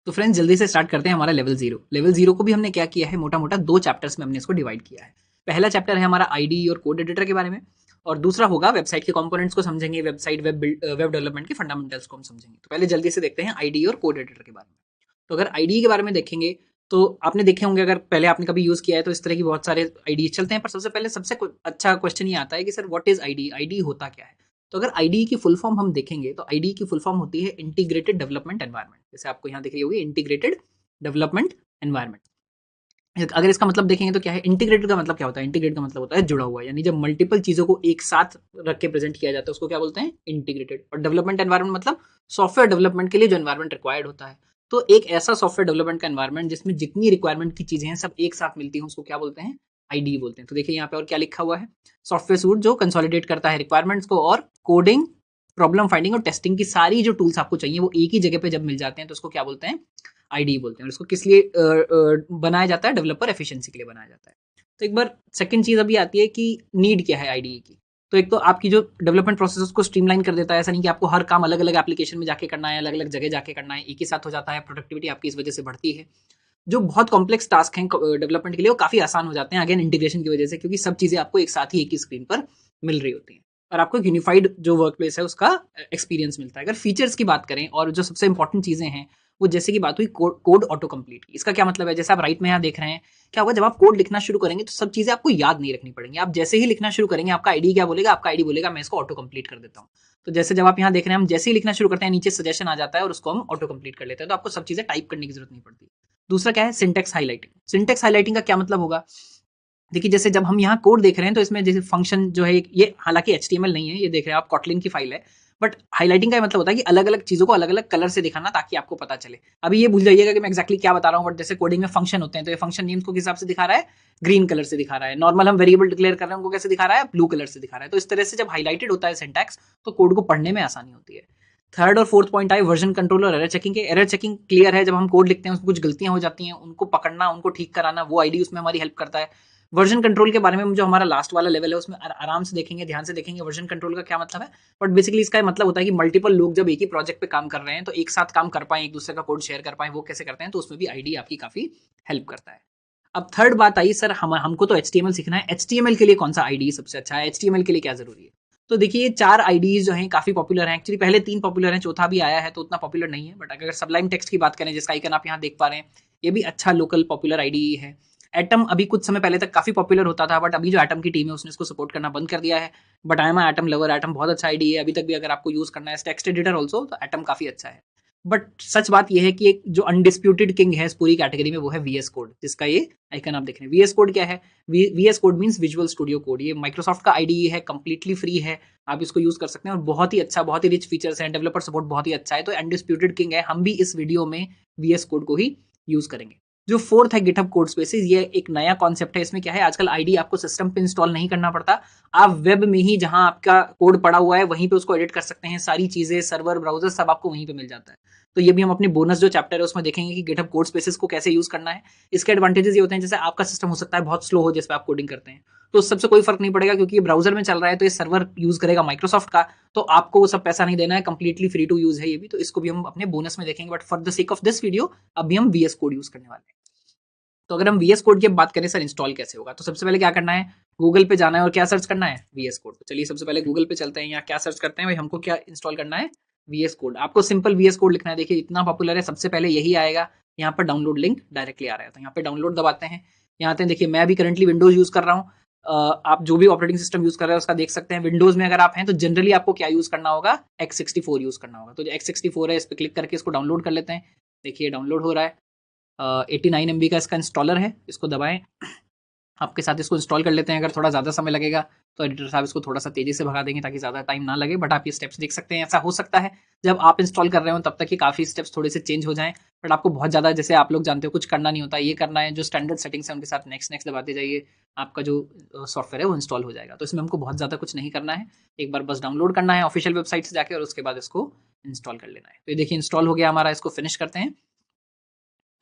तो फ्रेंड्स जल्दी से स्टार्ट करते हैं हमारा लेवल 0। लेवल 0 को भी हमने क्या किया है, मोटा मोटा 2 चैप्टर्स में हमने इसको डिवाइड किया है। पहला चैप्टर है हमारा आईडी और कोड एडिटर के बारे में, और दूसरा होगा वेबसाइट के कंपोनेंट्स को समझेंगे, वेबसाइट वेब डेवलपमेंट के फंडामेंटल्स को हम समझेंगे। तो पहले जल्दी से देखते हैं आईडी और कोड एडिटर के बारे में। तो अगर आईडी के बारे में देखेंगे तो आपने देखे होंगे, अगर पहले आपने कभी यूज किया है तो इस तरह की बहुत सारे आईडी चलते हैं, पर सबसे पहले सबसे अच्छा क्वेश्चन ये आता है कि sir what is ID, ID होता क्या है। तो अगर आईडी की फुल फॉर्म हम देखेंगे तो आईडी की फुल फॉर्म होती है इंटीग्रेटेड डेवलपमेंट एनवायरनमेंट। जैसे आपको यहाँ दिख रही होगी इंटीग्रेटेड डेवलपमेंट एनवायरनमेंट। अगर इसका मतलब देखेंगे तो क्या है, इंटीग्रेटेड का मतलब क्या होता है, इंटीग्रेट का मतलब होता है जुड़ा हुआ, यानी जब मल्टीपल चीजों को एक साथ रख के प्रेजेंट किया जाता है उसको क्या बोलते हैं, इंटीग्रेटेड। और डेवलपमेंट एनवायरनमेंट मतलब सॉफ्टवेयर डेवलपमेंट के लिए जो एनवायरनमेंट रिक्वायर्ड होता है। तो एक ऐसा सॉफ्टवेयर डेवलपमेंट का एनवायरनमेंट जिसमें जितनी रिक्वायरमेंट की चीजें हैं सब एक साथ मिलती हैं उसको क्या बोलते हैं, आईडी बोलते हैं। तो देखिए यहाँ पे और क्या लिखा हुआ है, सॉफ्टवेयर सूट जो कंसोलिडेट करता है रिक्वायरमेंट्स को और कोडिंग, प्रॉब्लम फाइंडिंग और टेस्टिंग की सारी जो टूल्स आपको चाहिए वो एक ही जगह पे जब मिल जाते हैं तो उसको क्या बोलते हैं, आईडी बोलते हैं। और इसको किस लिए बनाया जाता है, डेवलपर एफिशिएंसी के लिए बनाया जाता है। तो एक बार सेकंड चीज अभी आती है कि नीड क्या है आईडी की। तो एक तो आपकी जो डेवलपमेंट प्रोसेस को स्ट्रीमलाइन कर देता है, ऐसा नहीं कि आपको हर काम अलग अलग एप्लीकेशन में जाके करना है, अलग अलग जगह जाके करना है, एक ही साथ हो जाता है, प्रोडक्टिविटी आपकी इस वजह से बढ़ती है। जो बहुत कॉम्प्लेक्स टास्क हैं डेवलपमेंट के लिए वो काफी आसान हो जाते हैं, अगेन इंटीग्रेशन की वजह से, क्योंकि सब चीजें आपको एक साथ ही एक ही स्क्रीन पर मिल रही होती हैं और आपको यूनिफाइड जो वर्क प्लेस है उसका एक्सपीरियंस मिलता है। अगर फीचर्स की बात करें और जो सबसे इंपॉर्टेंट चीजें हैं वो जैसे कि बात हुई कोड ऑटो कंप्लीट की। इसका क्या मतलब है, जैसे आप राइट में यहाँ देख रहे हैं, क्या होगा जब आप कोड लिखना शुरू करेंगे तो सब चीजें आपको याद नहीं रखनी पड़ेंगी। आप जैसे ही लिखना शुरू करेंगे आपका आईडी क्या बोलेगा, आपका आईडी बोलेगा मैं इसको ऑटो कंप्लीट कर देता हूँ। तो जैसे जब आप यहाँ देख रहे हैं हम जैसे ही लिखना शुरू करते हैं नीचे सजेशन आ जाता है और उसको हम ऑटो कंप्लीट कर लेते हैं, तो आपको सब चीजें टाइप करने की जरूरत नहीं पड़ती। दूसरा क्या है, सिंटेक्स हाईलाइटिंग। सिंटेक्स हाईलाइटिंग का क्या मतलब होगा, देखिए जैसे जब हम यहाँ कोड देख रहे हैं तो इसमें जैसे फंक्शन जो है ये हालांकि एचटीएमएल नहीं है, ये देख रहे हैं आप कॉटलिन की फाइल है, बट हाईलाइटिंग का मतलब होता है कि अलग अलग चीजों को अलग अलग कलर से दिखाना ताकि आपको पता चले। अभी ये भूल जाइएगा कि मैं एक्जैक्टली क्या बता रहा हूँ, बट जैसे कोडिंग में फंक्शन होते हैं तो ये फंक्शन नेम्स को किस हिसाब से दिखा रहा है, ग्रीन कलर से दिखा रहा है। नॉर्मल हम वेरिएबल डिक्लेयर कर रहे हैं उनको कैसे दिखा रहा है, ब्लू कलर से दिखा रहा है। तो इस तरह से जब हाईलाइटेड होता है सिंटैक्स तो कोड को पढ़ने में आसानी होती है। थर्ड और फोर्थ पॉइंट आए वर्जन कंट्रोल और एरर चेकिंग के। एरर चेकिंग क्लियर है, जब हम कोड लिखते हैं उसमें कुछ गलतियां हो जाती हैं उनको पकड़ना, उनको ठीक कराना, वो आईडी उसमें हमारी हेल्प करता है। वर्जन कंट्रोल के बारे में जो हमारा लास्ट वाला लेवल है उसमें आराम से देखेंगे, ध्यान से देखेंगे वर्जन कंट्रोल का क्या मतलब है। बट बेसिकली इसका मतलब होता है कि मल्टीपल लोग जब एक ही प्रोजेक्ट पे काम कर रहे हैं तो एक साथ काम कर पाए, एक दूसरे का कोड शेयर कर पाए, वो कैसे करते हैं, तो उसमें भी आईडी आपकी काफी हेल्प करता है। अब थर्ड बात आई, सर हमको तो एचटीएमएल सीखना है, एचटीएमएल के लिए कौन सा आईडी सबसे अच्छा है, एचटीएमएल के लिए क्या जरूरी है। तो देखिए ये 4 आईडीज जो हैं काफी पॉपुलर हैं, एक्चुअली पहले 3 पॉपुलर हैं, चौथा भी आया है तो उतना पॉपुलर नहीं है। बट अगर सबलाइम टेक्स्ट की बात करें जिसका आइकन आप यहाँ देख पा रहे हैं, ये भी अच्छा लोकल पॉपुलर आईडी है। एटम अभी कुछ समय पहले तक काफी पॉपुलर होता था, बट अभी जो एटम की टीम है उसने इसको सपोर्ट करना बंद कर दिया है। But I am atom lover, atom बहुत अच्छा आईडी है, अभी तक भी अगर आपको यूज करना है टेक्स्ट एडिटर ऑल्सो तो एटम काफी अच्छा है। बट सच बात यह है कि एक जो अनडिस्प्यूटेड किंग है इस पूरी कैटेगरी में वो है वीएस कोड, जिसका ये आइकन आप देख रहे हैं। वीएस कोड क्या है, VS code means visual studio code. ये माइक्रोसॉफ्ट का आईडी है, कंप्लीटली फ्री है, आप इसको यूज कर सकते हैं और बहुत ही अच्छा, बहुत ही रिच फीचर्स हैं, डेवलपर सपोर्ट बहुत ही अच्छा है। तो अनडिस्प्यूटेड किंग है, हम भी इस वीडियो में वीएस कोड को ही यूज करेंगे। जो फोर्थ है गिटहब कोड स्पेसेस, ये एक नया कॉन्सेप्ट है। इसमें क्या है, आजकल आईडी आपको सिस्टम पे इंस्टॉल नहीं करना पड़ता, आप वेब में ही जहां आपका कोड पड़ा हुआ है वहीं पे उसको एडिट कर सकते हैं, सारी चीजें सर्वर ब्राउजर सब आपको वहीं पे मिल जाता है। तो ये भी हम अपने बोनस जो चैप्टर है उसमें देखेंगे कि गिटहब कोड स्पेसेस को कैसे यूज करना है। इसके एडवांटेजेस ये होते हैं, जैसे आपका सिस्टम हो सकता है बहुत स्लो हो जिस पे आप कोडिंग करते हैं, तो उस सबसे कोई फर्क नहीं पड़ेगा क्योंकि ये ब्राउजर में चल रहा है, तो ये सर्वर यूज करेगा माइक्रोसॉफ्ट का, तो आपको वो सब पैसा नहीं देना है, कंप्लीटली फ्री टू यूज है ये भी। तो इसको भी हम अपने बोनस में देखेंगे, but for the sake of this video अभी हम वीएस कोड यूज करने वाले हैं। तो अगर हम वीएस कोड की बात करें सर इंस्टॉल कैसे होगा, तो सबसे पहले क्या करना है, गूगल पे जाना है और क्या सर्च करना है, वीएस कोड। तो चलिए सबसे पहले गूगल पे चलते हैं, यहाँ क्या सर्च करते हैं भाई, हमको क्या इंस्टॉल करना है, वीएस कोड। आपको सिंपल वीएस कोड लिखना है, देखिए इतना पॉपुलर है, सबसे पहले यही आएगा। यहाँ पर डाउनलोड लिंक डायरेक्टली आ रहा है, तो यहाँ पे डाउनलोड दबाते हैं। यहाँ आते हैं, देखिए मैं अभी करंटली विंडोज यूज कर रहा हूँ, आप जो भी ऑपरेटिंग सिस्टम यूज कर रहे हैं उसका देख सकते हैं। विंडोज में अगर आप हैं तो जनरली आपको क्या यूज करना होगा, X64 यूज करना होगा। तो जो X64 है इस पर क्लिक करके इसको डाउनलोड कर लेते हैं। देखिए डाउनलोड हो रहा है, 89 MB का इसका इंस्टॉलर है, इसको दबाएं। आपके साथ इसको इंस्टॉल कर लेते हैं, अगर थोड़ा ज़्यादा समय लगेगा तो एडिटर साहब इसको थोड़ा सा तेज़ी से भगा देंगे ताकि ज़्यादा टाइम ना लगे। बट आप ये स्टेप्स देख सकते हैं, ऐसा हो सकता है जब आप इंस्टॉल कर रहे हो तब तक ये काफ़ी स्टेप्स थोड़े से चेंज हो जाएं, बट आपको बहुत ज़्यादा, जैसे आप लोग जानते हो, कुछ करना नहीं होता, ये करना है जो स्टैंडर्ड सेटिंग्स है उनके साथ नेक्स्ट नेक्स्ट दबाते जाइए, आपका जो सॉफ्टवेयर है वो इंस्टॉल हो जाएगा। तो इसमें हमको बहुत ज़्यादा कुछ नहीं करना है, एक बार बस डाउनलोड करना है ऑफिशियल वेबसाइट से जाके और उसके बाद इसको इंस्टॉल कर लेना है। तो ये देखिए इंस्टॉल हो गया हमारा, इसको फिनिश करते हैं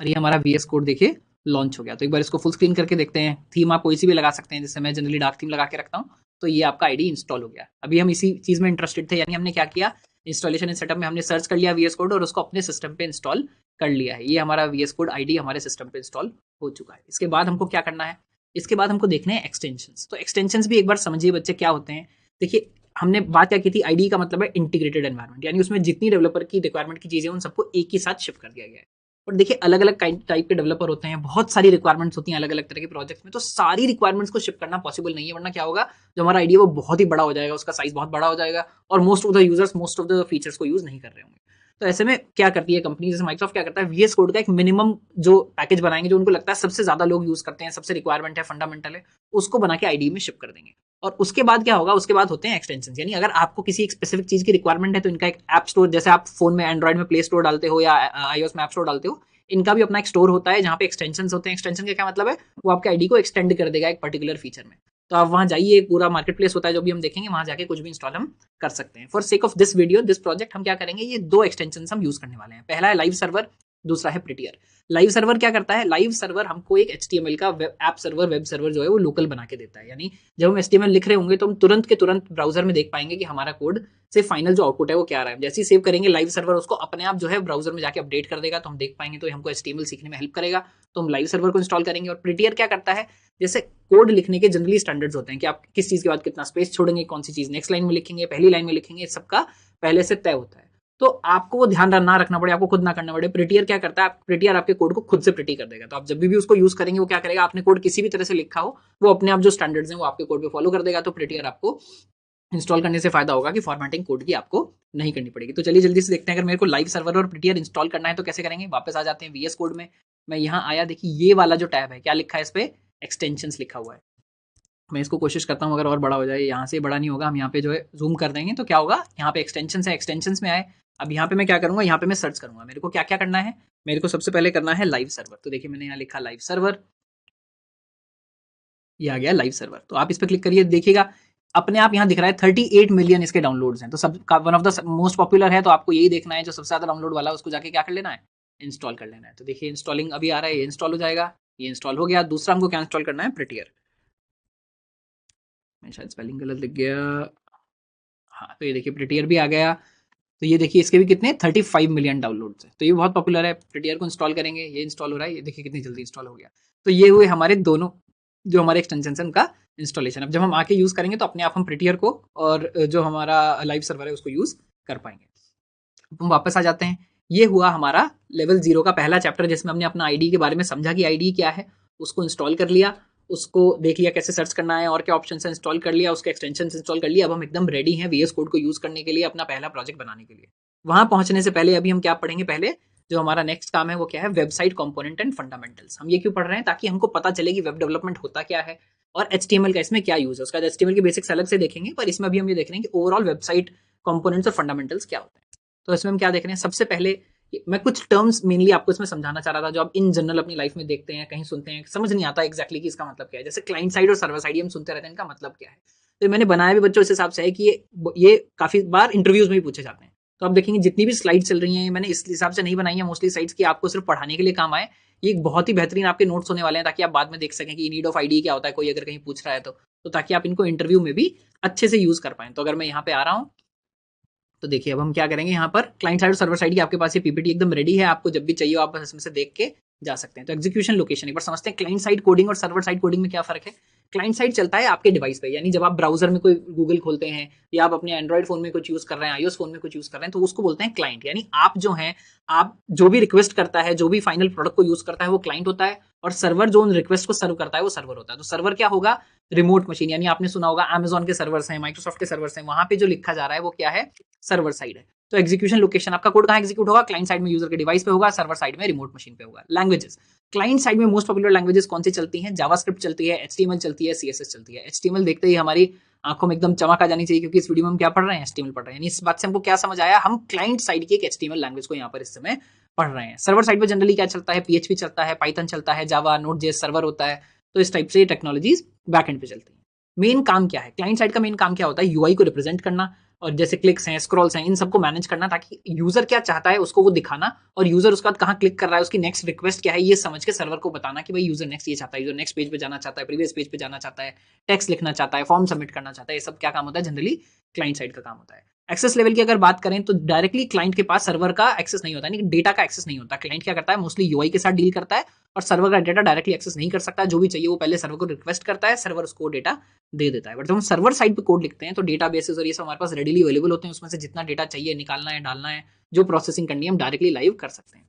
और ये हमारा वीएस कोड देखिए लॉन्च हो गया। तो एक बार इसको फुल स्क्रीन करके देखते हैं। थीम आप कोई सी भी लगा सकते हैं, जैसे मैं जनरली डार्क थीम लगा के रखता हूँ। तो ये आपका आईडी इंस्टॉल हो गया। अभी हम इसी चीज में इंटरेस्टेड थे, यानी हमने क्या किया, इंस्टॉलेशन एंड सेटअप में हमने सर्च कर लिया वीएस कोड और उसको अपने सिस्टम पे इंस्टॉल कर लिया है। ये हमारा VS कोड आईडी हमारे सिस्टम पे इंस्टॉल हो चुका है। इसके बाद हमको क्या करना है? इसके बाद हमको देखने हैं एक्सटेंशंस। तो एक्सटेंशंस भी एक बार समझिए बच्चे क्या होते हैं। देखिए, हमने बात क्या की थी, आईडी का मतलब है इंटीग्रेटेड एनवायरनमेंट, यानी उसमें जितनी डेवलपर की रिक्वायरमेंट की चीजें उन सबको एक ही साथ शिफ्ट कर दिया गया है। और देखिए, अलग अलग टाइप के डेवलपर होते हैं, बहुत सारी रिक्वायरमेंट्स होती हैं अलग अलग तरह के प्रोजेक्ट्स में, तो सारी रिक्वायरमेंट्स को शिफ्ट करना पॉसिबल नहीं है, वरना क्या होगा, जो हमारा आईडी है वो बहुत ही बड़ा हो जाएगा, उसका साइज बहुत बड़ा हो जाएगा और most of the users most of the features को यूज नहीं कर रहे होंगे। तो ऐसे में क्या करती है कंपनी, जैसे माइक्रोसॉफ्ट क्या करता है, VS कोड का एक मिनिमम जो पैकेज बनाएंगे, जो उनको लगता है सबसे ज्यादा लोग यूज करते हैं, सबसे रिक्वायरमेंट है, फंडामेंटल है, उसको बना के आईडी में शिफ्ट कर देंगे। और उसके बाद क्या होगा, उसके बाद होते हैं एक्सटेंशन, यानी अगर आपको किसी एक स्पेसिफिक चीज की रिक्वायरमेंट है तो इनका एक ऐप स्टोर, जैसे आप फोन में एंड्रॉइड में प्ले स्टोर डालते हो या iOS में ऐप स्टोर डालते हो, इनका भी अपना एक स्टोर होता है जहां पे एक्सटेंशन होते हैं। एक्सटेंशन का क्या मतलब है, वो आपके आईडी को एक्सटेंड कर देगा एक पर्टिकुलर फीचर में। तो आप वहां जाइए, एक पूरा मार्केट प्लेस होता है जो भी हम देखेंगे, वहां जाके कुछ भी इंस्टॉल हम कर सकते हैं। For sake of this video, this project, हम क्या करेंगे, ये दो एक्सटेंशन हम यूज करने वाले हैं। पहला है लाइव सर्वर, दूसरा है प्रिटियर। लाइव सर्वर क्या करता है, लाइव सर्वर हमको एक HTML का ऐप सर्वर, वेब सर्वर जो है वो लोकल बना के देता है, यानी जब हम HTML लिख रहे होंगे तो हम तुरंत के तुरंत ब्राउजर में देख पाएंगे कि हमारा कोड से फाइनल जो आउटपुट है वो क्या आ रहा है। जैसे ही सेव करेंगे, लाइव सर्वर उसको अपने आप जो है ब्राउजर में जाके अपडेट कर देगा, तो हम देख पाएंगे, तो हमको HTML सीखने में हेल्प करेगा, तो हम लाइव सर्वर को इंस्टॉल करेंगे। और प्रिटियर क्या करता है, जैसे कोड लिखने के जनरली स्टैंडर्ड्स होते हैं कि आप किस चीज के बाद कितना स्पेस छोड़ेंगे, कौन सी चीज नेक्स्ट लाइन में लिखेंगे, पहली लाइन में लिखेंगे, सबका पहले से तय होता है। तो आपको वो ध्यान ना रखना पड़े, आपको खुद ना करना पड़े। प्रिटियर क्या करता है, प्रिटियर आपके कोड को खुद से प्रिटी कर देगा। तो आप जब भी उसको यूज करेंगे, वो क्या करेगा, आपने कोड किसी भी तरह से लिखा हो, वो अपने आप जो स्टैंडर्ड्स हैं वो आपके कोड पे फॉलो कर देगा। तो प्रिटियर आपको इंस्टॉल करने से फायदा होगा कि फॉर्मेटिंग कोड की आपको नहीं करनी पड़ेगी। तो चलिए जल्दी से देखते हैं, अगर मेरे को लाइव सर्वर और प्रिटियर इंस्टॉल करना है तो कैसे करेंगे। वापस आ जाते हैं VS कोड में। मैं यहाँ आया, देखिए ये वाला जो टैब है, क्या लिखा है इस पे, एक्सटेंशंस लिखा हुआ है। मैं इसको कोशिश करता हूँ अगर और बड़ा हो जाए, यहाँ से बड़ा नहीं होगा, हम यहाँ पे जो है जूम कर देंगे तो क्या होगा, यहाँ पे एक्सटेंशंस है, एक्सटेंशंस में आए। अब यहाँ पे मैं क्या करूंगा, यहाँ पे मैं सर्च करूंगा, मेरे को क्या क्या करना है, मेरे को सबसे पहले करना है लाइव सर्वर। तो देखिए मैंने यहाँ लिखा लाइव सर्वर, ये आ गया लाइव सर्वर। तो आप इस पर क्लिक करिए, देखिएगा अपने आप यहाँ दिख रहा है 38 मिलियन इसके डाउनलोड्स हैं। तो सब one of the most popular है, तो आपको यही देखना है, जो सबसे ज्यादा डाउनलोड वाला है उसको जाके क्या कर लेना है, इंस्टॉल कर लेना है। तो देखिए इंस्टॉलिंग अभी आ रहा है, ये इंस्टॉल हो जाएगा, ये इंस्टॉल हो गया। दूसरा हमको क्या इंस्टॉल करना है, प्रिटियर। मैं शायद स्पेलिंग गलत लिख गया, हाँ, तो ये देखिए प्रिटियर भी आ गया। तो ये देखिए इसके भी कितने 35 मिलियन डाउनलोड्स हैं, तो ये बहुत पॉपुलर है। प्रिटियर को इंस्टॉल करेंगे, ये इंस्टॉल हो रहा है, ये देखिए कितनी जल्दी इंस्टॉल हो गया। तो ये हुए हमारे दोनों जो हमारे एक्सटेंशन है उनका इंस्टॉलेशन। अब जब हम आके यूज करेंगे तो अपने आप हम प्रिटियर को और जो हमारा लाइव सर्वर है उसको यूज कर पाएंगे। हम वापस आ जाते हैं, ये हुआ हमारा लेवल 0 का पहला चैप्टर, जिसमें हमने अपना आईडी के बारे में समझा कि आईडी क्या है, उसको इंस्टॉल कर लिया, उसको देख लिया कैसे सर्च करना है और क्या ऑप्शन है, इंस्टॉल कर लिया, उसके एक्सटेंशन इंस्टॉल कर लिया। अब हम एकदम रेडी हैं VS कोड को यूज करने के लिए, अपना पहला प्रोजेक्ट बनाने के लिए। वहां पहुंचने से पहले अभी हम क्या पढ़ेंगे, पहले जो हमारा नेक्स्ट काम है वो क्या है, वेबसाइट कंपोनेंट एंड फंडामेंटल्स। हम ये क्यों पढ़ रहे हैं, ताकि हमको पता चले कि वेब डेवलपमेंट होता क्या है और HTML का इसमें क्या यूज है। उसका HTML के बेसिक्स अलग से देखेंगे, पर इसमें अभी हम ये देख रहे हैं कि ओवरऑल वेबसाइट कंपोनेंट्स और फंडामेंटल्स क्या होते हैं। तो इसमें हम क्या देख रहे हैं, सबसे पहले मैं कुछ टर्म्स मेनली आपको इसमें समझाना चाह रहा था, जो आप इन जनरल अपनी लाइफ में देखते हैं, कहीं सुनते हैं, समझ नहीं आता एक्जैक्टली कि इसका मतलब क्या है। जैसे क्लाइंट साइड और सर्वर साइड हम सुनते रहते हैं, इनका मतलब क्या है। तो मैंने बनाया भी बच्चों इस हिसाब से है कि ये काफी बार इंटरव्यूज में भी पूछे जाते हैं। तो आप देखेंगे जितनी भी स्लाइड चल रही हैं, मैंने इस हिसाब से नहीं बनाई है मोस्टली स्लाइड्स की आपको सिर्फ पढ़ाने के लिए काम आए। ये एक बहुत ही बेहतरीन आपके नोट्स होने वाले हैं, ताकि आप बाद में देख सकें कि नीड ऑफ आईडी क्या होता है, कोई अगर कहीं पूछ रहा है तो ताकि आप इनको इंटरव्यू में भी अच्छे से यूज कर पाएं। तो अगर मैं यहाँ पे आ रहा हूँ, तो देखिए अब हम क्या करेंगे, यहाँ पर क्लाइंट साइड और सर्वर साइड की आपके पास ये PPT एकदम रेडी है, आपको जब भी चाहिए आप बस इसमें से देख के जा सकते हैं। तो एग्जीक्यूशन लोकेशन एक बार समझते हैं, क्लाइंट साइड कोडिंग और सर्वर साइड कोडिंग में क्या फर्क है। क्लाइंट साइड चलता है आपके डिवाइस पे, यानी जब आप ब्राउजर में कोई गूगल खोलते हैं या आप अपने एंड्रॉइड फोन में कुछ यूज कर रहे हैं, iOS फोन में कुछ यूज कर रहे हैं, तो उसको बोलते हैं क्लाइंट। यानी आप जो हैं, आप जो भी रिक्वेस्ट करता है, जो भी फाइनल प्रोडक्ट को यूज करता है वो क्लाइंट होता है, और सर्वर जो उन रिक्वेस्ट को सर्व करता है वो सर्वर होता है। तो सर्वर क्या होगा, रिमोट मशीन, यानी आपने सुना होगा Amazon के सर्वर्स हैं, माइक्रोसॉफ्ट के सर्वर्स हैं, वहां पे जो लिखा जा रहा है वो क्या है, सर्वर साइड है। तो एग्जीक्यूशन लोकेशन आपका कोड कहाँ एग्जीक्यूट होगा, क्लाइंट साइड में यूजर के डिवाइस पे होगा, सर्वर साइड में रिमोट मशीन पे होगा। लैंग्वेजेस, क्लाइंट साइड में मोस्ट पॉपुलर लैंग्वेजेस कौन सी चलती हैं, जावास्क्रिप्ट चलती है, HTML चलती है, CSS चलती है। HTML देखते ही हमारी आंखों में एकदम चमक आ जानी चाहिए, क्योंकि इस वीडियो में हम क्या पढ़ रहे हैं, HTML पढ़ रहे हैं। यानी इस बात से हमको क्या समझ आया, हम क्लाइंट साइड की एक HTML लैंग्वेज को यहाँ पर इस समय पढ़ रहे हैं। सर्वर साइड में जनरली क्या चलता है, PHP चलता है, पाइथन चलता है, जावा, नोड.js सर्वर होता है। तो इस टाइप से ये टेक्नोलॉजीज बैक एंड पे चलती है। मेन काम क्या है, क्लाइंट साइड का मेन काम क्या होता है, UI को रिप्रेजेंट करना, और जैसे क्लिक्स हैं, स्क्रॉल्स हैं, इन सबको मैनेज करना, ताकि यूजर क्या चाहता है उसको वो दिखाना, और यूजर उसके बाद कहाँ क्लिक कर रहा है, उसकी नेक्स्ट रिक्वेस्ट क्या है, ये समझ के सर्वर को बताना कि भाई यूजर नेक्स्ट ये चाहता है, यूजर नेक्स्ट पेज पे जाना चाहता है, प्रीवियस पेज पे जाना चाहता है, टेक्स्ट लिखना चाहता है, फॉर्म सबमिट करना चाहता है। ये सब क्या काम होता है, जनरली क्लाइंट साइड का काम होता है। एक्सेस लेवल की अगर बात करें तो डायरेक्टली क्लाइंट के पास सर्वर का एक्सेस नहीं होता, यानी डेटा का एक्सेस नहीं होता। क्लाइंट क्या करता है, मोस्टली यूआई के साथ डील करता है और सर्वर का डेटा डायरेक्टली एक्सेस नहीं कर सकता। जो भी चाहिए वो पहले सर्वर को रिक्वेस्ट करता है, सर्वर उसको डेटा दे देता है। बट जब हम सर्वर साइड पे कोड लिखते हैं तो डेटा बेसिस और ये सब हमारे पास रेडिली अवेलेबल होते हैं, उसमें से जितना डेटा चाहिए निकालना है, डालना है, जो प्रोसेसिंग करनी है हम डायरेक्टली लाइव कर सकते हैं।